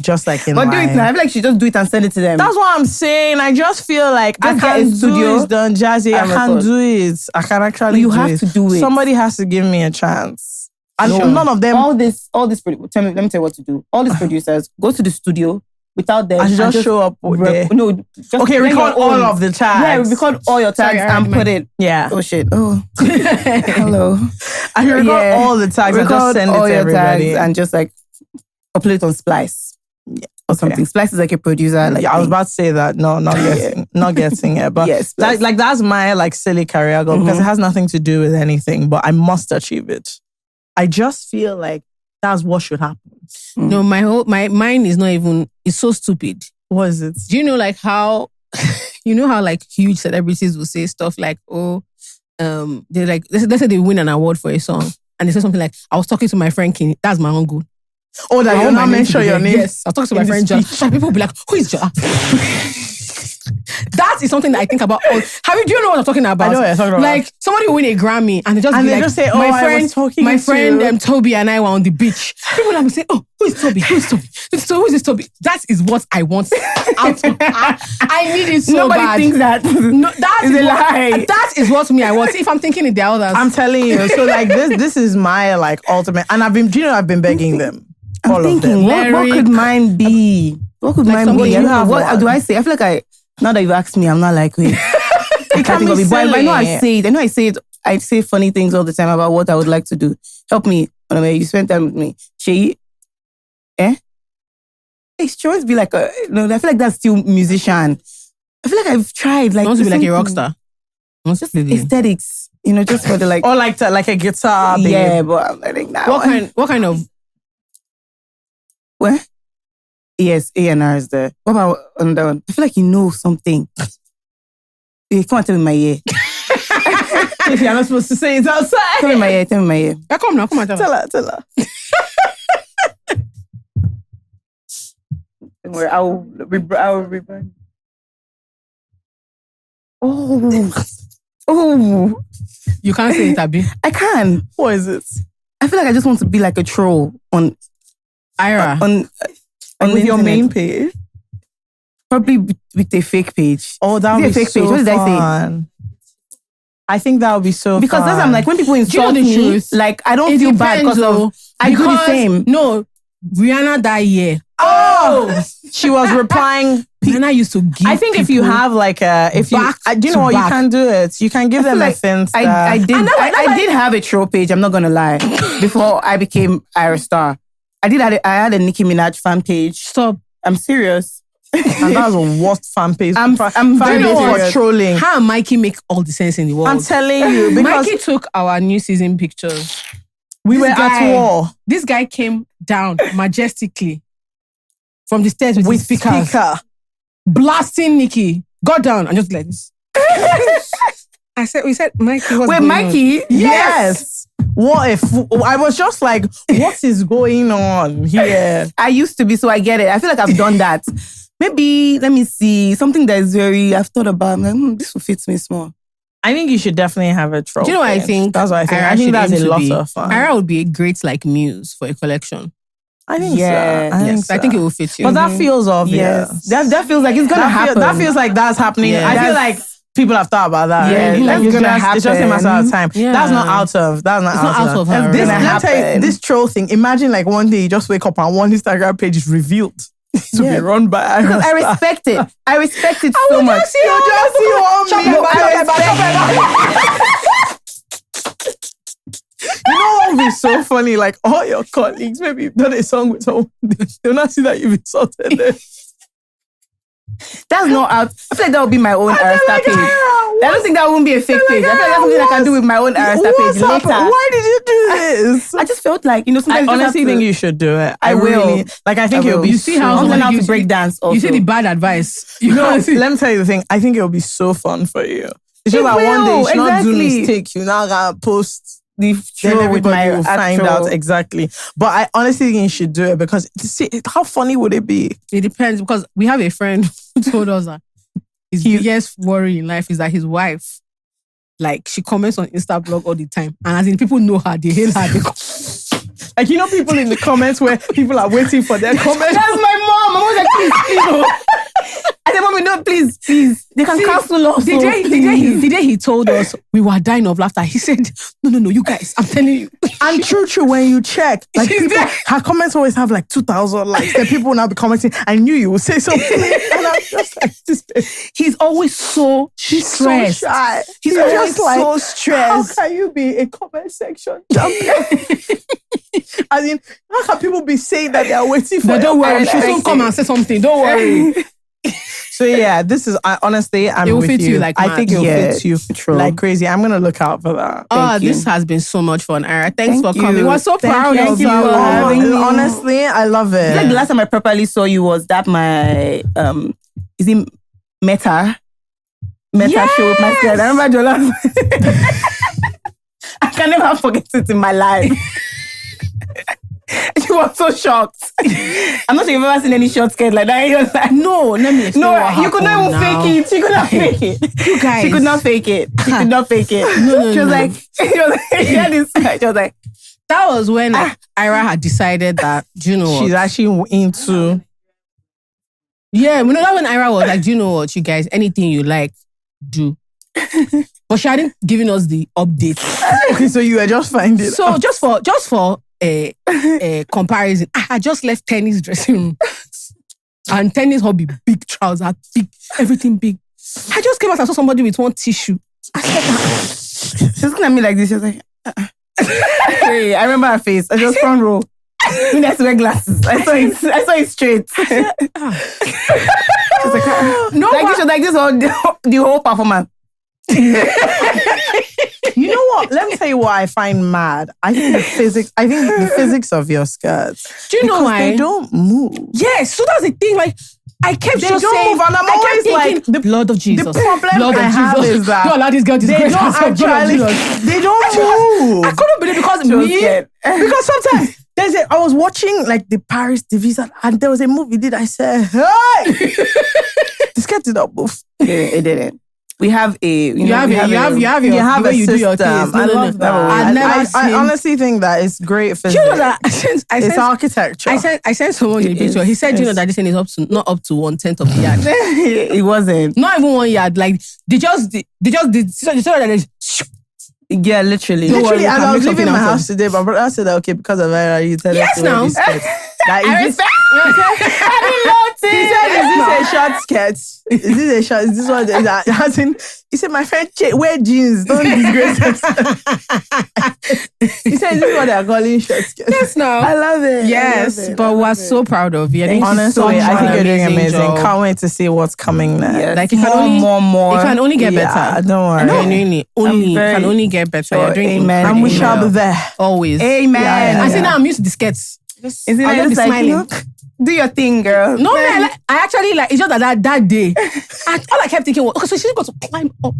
Just like in But life. do it now. I feel like she just do it and send it to them. That's what I'm saying. I just feel like I Just can't get a do studio. it, Don Jazzy. I can't do it. I can actually You do have it. to do it. Somebody has to give me a chance. And none of them. Let me tell you what to do. All these producers, go to the studio without them. I should just show up there. No, just record all of the tags. Yeah, record all your tags and put it. Yeah. Oh shit. Oh. Hello. I should record all the tags and just send it to everybody. And just like upload it on Splice. Yeah. Or something. Splice is like a producer. Like, I was about to say that. No, not getting it. But yes, like that's my like silly career goal because it has nothing to do with anything, but I must achieve it. I just feel like that's what should happen. No, mine is not even, it's so stupid. What is it? Do you know like how, how like huge celebrities will say stuff like, they're like, let's say they win an award for a song and they say something like, I was talking to my friend King, that's my uncle. Oh, that you'll not mention your name? Yes, I'll talk to my friend Ja. And people will be like, who is Ja? That is something that I think about. Do you know what I'm talking about? I know what you're talking about. Like, somebody will win a Grammy and they just say, oh, I was talking my to friend Toby and I were on the beach. People will say, oh, who is Toby? Who is Toby? So who is this Toby? That is what I want out of I need it so Nobody bad. thinks that. No, that is a lie. That is what me I want. If I'm thinking it, the others. I'm telling you. So like this is my like ultimate. And I've been begging them. I'm thinking, what could mine be? What could mine be? What do I say? I feel like now that you've asked me, I'm not like, wait. It can be silly. I know I say it. I say funny things all the time about what I would like to do. Help me. You spend time with me. She, Hey, she wants to be like I feel like that's still musician. I feel like I've tried. Like, I want to be like a rock star. Just aesthetics. Just for the like. Or like a guitar. Babe. Yeah, but I'm letting that. What kind of? Where? Yes, A&R is there. What about on that one? I feel like you know something. Hey, come on, tell me my ear. If you're not supposed to say it outside. Tell me my ear. Yeah, come on, tell her. Don't worry, I'll rebrand. Oh. You can't say it, Abby. I can. What is it? I feel like I just want to be like a troll on Ayra. On with your main page? Probably with a fake page. Oh, that would be fake so page. What did fun. I think that would be so because fun. that's I'm like when people insult me, like I don't feel bad because I do the same. No, Rihanna that year. Oh, she was replying. Rihanna used to give. I think if you have like a, if you, do you know what, you can do it. You can give them a Finsta. I did have a troll page. I'm not gonna lie. Before I became Ayra Starr, I had a Nicki Minaj fan page. Stop. I'm serious. And that was a worst fan page. I'm very for trolling. How and Mikey make all the sense in the world? I'm telling you, because Mikey took our new season pictures. we were at war This guy came down majestically from the stairs with his speakers, blasting Nikki. Got down and just like this. We said, Mikey, what's Wait, going Mikey? on? Yes. What if I was just like, what is going on here? I used to be, so I get it. I feel like I've done that. Maybe, let me see, something that is I've thought about. I'm like, this will fit me small. I think you should definitely have a troll. Do you know what I think? That's what I think. Ayra I think should that's aim a to lot be. of fun. Ayra would be a great like muse for a collection. I think Yeah, so. Yes, I think it will fit you. But that feels obvious. Yes. That feels like it's gonna happen. That feels like that's happening. Yeah. I feel like people have thought about that. Yeah, right? that's it's gonna It's just a matter of time. Yeah. That's not out of. That's not It's not out of her. This, Gonna let me tell you, happen. this troll thing. Imagine like one day you just wake up and one Instagram page is revealed to be run by Ayra Because I Starr. respect it. I respect it so much. You just see You know what would be so funny? Like all your colleagues, maybe you've done a song with someone, they'll not see that you've insulted them. That's not out. I feel like that would be my own Ayra Starr page. I don't think that won't be a fake page. I feel like that's something I can do with my own Ayra Starr page later. Why did you do this? I just felt like, I sometimes honestly think you should do it. I will. Really, like I think I it'll will. be. You see so how I'm someone learning how to gives break dance also. You see the bad advice. You No, know, let me tell you the thing. I think it'll be so fun for you. It's just It that one day you will, should not do exactly. mistake. You now gotta post. the Then troll with everybody my will find actual- out exactly. But I honestly think you should do it because see, how funny would it be? it depends because we have a friend who told us that his biggest worry in life is that his wife, like, she comments on Insta blog all the time, and as in people know her, they hail her. Like, you know, people in the comments where people are waiting for their comments. That's my mom. I'm always like, please. I said, Mommy, no, please. They can cancel us. The day he told us we were dying of laughter, he said, no, you guys, I'm telling you. And true, when you check, like She's people, there. her comments always have like 2,000 likes. Then people will now be commenting, I knew you would say something. And I'm just like, this bitch. He's always so stressed. So shy. He's You're always just like, so stressed. How can you be a comment section champion? As in, how can people be saying that they are waiting for But don't worry, your she'll soon come and say something. Don't worry. So yeah, this is honestly, I'm It will with fit you like I mad. think it will Yeah, fit you true. like crazy. I'm gonna look out for that. Oh, you. this has been so much fun, Ayra. Thanks Thank for coming. you. We're so proud Thank of you you. for having me. Honestly, I love I feel like the it. last time I properly saw you was that my is it Meta show with my friend. I remember Jola. I can never forget it in my life. She was so shocked. I'm not sure you've ever seen any short skirt like that. You're like, No, let me explain no, what you could not even happened now. fake it. She could not fake it. You guys. She could not fake it. She could not fake it. No, She was no. like, she had this. She was like, That was when Ayra had decided that, do you know what? She's actually into. Yeah, you know that when Ayra was like, do you know what, you guys, anything you like, do. But she hadn't given us the update. Okay, so you were just finding. So just for a comparison, I just left tennis dressing room. And tennis hobby, big trousers, big, everything big. I just came out and saw somebody with one tissue. I said, she was looking at me like this. She was like, Hey, I remember her face. I just front row. You have to wear glasses. I saw it straight. She was like, no, like this was like this the whole performance. You know what? Let me tell you what I find mad. I think the physics of your skirts. Do you know Because why? they don't move. Yes, so that's the thing. Like, I kept They just don't saying, move, and I'm I kept always thinking, like, the blood of Jesus. problem blood I of have Jesus. is that don't allow this girl they disgrace don't herself. Blood of actually. Jesus. They don't move. I couldn't believe because She was me. scared. Because sometimes I was watching like the Paris division and there was a movie I said, hey, the skirt did not move. It didn't. We have a You have the way you do your things. I love that. I've never seen. I honestly think that it's great physics. Do you know that It's architecture. I sent someone a picture. He said, "Do you know that this thing is not up to 1/10 of the yard. It wasn't. Not even 1 yard. Like they just did. So that Yeah, literally. Don't worry, Literally, we as can I make was leaving something my out of house today, my brother said that, okay, because of Ayra, you tell us Yes, to wear now. this skirt. That I is this, respect. I didn't he notice. said, is this a short skirt? Is this a short? Is this what? As in, he said, my friend, wear jeans. Don't disgrace us. He said, is this what they're calling short skirts? Yes, no. I love it. Yes, but we're so proud of you. I think Honestly, I think you're doing amazing. Job. Can't wait to see what's coming next. Yes. Like it can more. It can only get Yeah, better. don't worry. Genuinely, it can only get better. You're doing Amen. And we incredible. shall be there. Always. Amen. Yeah. I see now I'm used to the skirts. Is it I'll like, just be just like, smiling. look, do your thing, girl. No, man, I actually like. It's just that day, all I kept thinking was, okay, so she's got to climb up.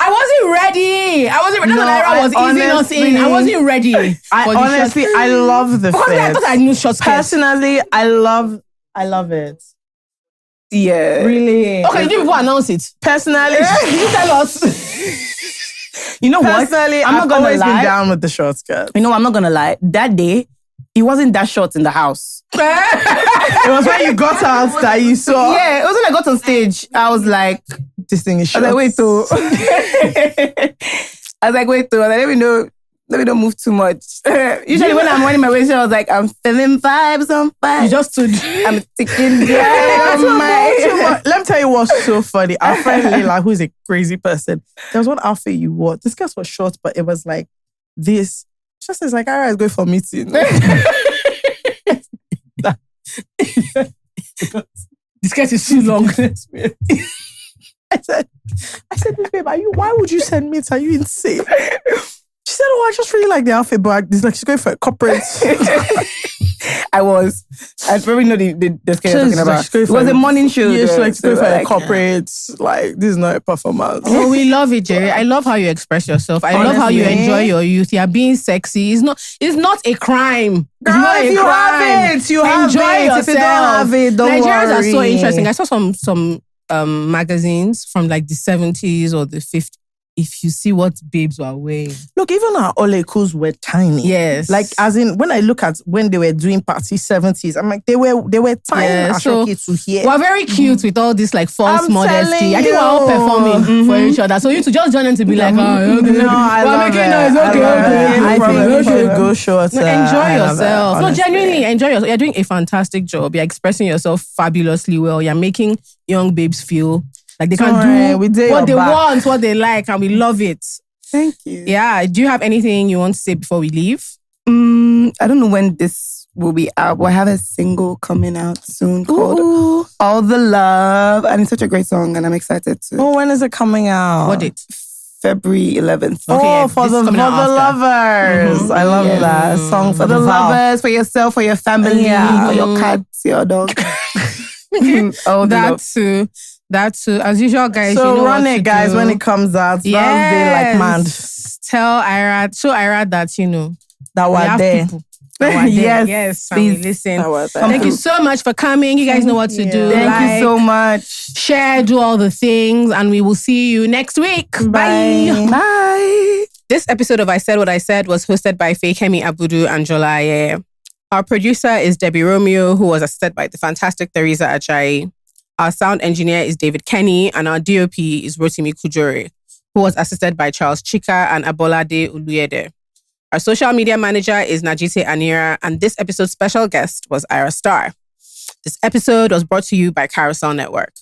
I wasn't ready. No, Ayra was easing us in. I wasn't ready. I love the because I fit. thought I knew short skirts. Personally, I love it. Yeah. Really. Okay, you people announce it. Personally, You tell us. You know what? personally, I'm not I've gonna always lie. been down with the short skirt. You know, I'm not gonna lie. That day, it wasn't that short in the house. It was when you got out that you saw Yeah, it was when I got on stage. I was like, this thing is I short. was like, wait, let me not move too much. Usually when I'm running my way, I was like, I'm feeling vibes on fire. You just stood. I'm taking my. Let me tell you what's so funny. Our friend Leila, who's a crazy person, there was one outfit you wore. This skirt was short, but it was like this. Just as like, Ayra is going for a meeting. This skirt is too long. I said, babe, why would you send me? Are you insane? She said, oh, I just really like the outfit, but it's like she's going for a corporate. I probably know the sketch you're talking about. She's going It for was a morning show. Yeah, she's though, like, she's going so for a like, corporate. Like, this is not a performance. Oh, we love it, Jerry. I love how you express yourself. I love how you Honestly. enjoy your youth. You're being sexy. It's not a crime. It's Girl, not if a you crime. have it, you have Enjoy it. yourself. If you don't have it, don't Nigerians are so worry. interesting. I saw some magazines from like the 70s or the 50s. If you see what babes were wearing. Look, even our Olekus were tiny. Yes. Like, as in, when I look at when they were doing party 70s, I'm like, they were tiny. Yeah, so Ashoki to here. we're very cute with all this like false I'm modesty. telling I think we're all you. performing for each other. So you to just join in to be like, oh, okay, No, I we're love making it. noise. Okay, I love okay. it. no I problem. think you Okay. should go shorter. No, enjoy I love it, yourself. No, honestly. genuinely enjoy yourself. You're doing a fantastic job. You're expressing yourself fabulously well. You're making young babes feel like they Don't can worry, do we did what your they back. want, what they like, and we love it. Thank you. Yeah. Do you have anything you want to say before we leave? I don't know when this will be out, but I have a single coming out soon called All the Love. And it's such a great song, and I'm excited to. Oh, when is it coming out? What date? February 11th. Okay, yeah, for this the is coming out after. lovers. I love Yes. that. A song For the lovers, for yourself, for your family, Yeah. for your cats, your dog. All the That love. too. That too. As usual, guys. So you know run what it, to guys, do. when it comes out. Yes. Thursday, like man, Tell Ayra, show Ayra that that we were have there. people. That were there. Yes, Yes, and we please. listen. That were there. Thank you so much for coming. You guys know what to do. Thank you so much. Share, do all the things, and we will see you next week. Bye. Bye. This episode of I Said What I Said was hosted by Fekemi Abudu and Jolaye. Our producer is Debbie Romeo, who was assisted by the fantastic Theresa Ajayi. Our sound engineer is David Kenny, and our DOP is Rotimi Kujore, who was assisted by Charles Chika and Abolade Uluyede. Our social media manager is Najite Anira, and this episode's special guest was Ayra Starr. This episode was brought to you by Carousel Network.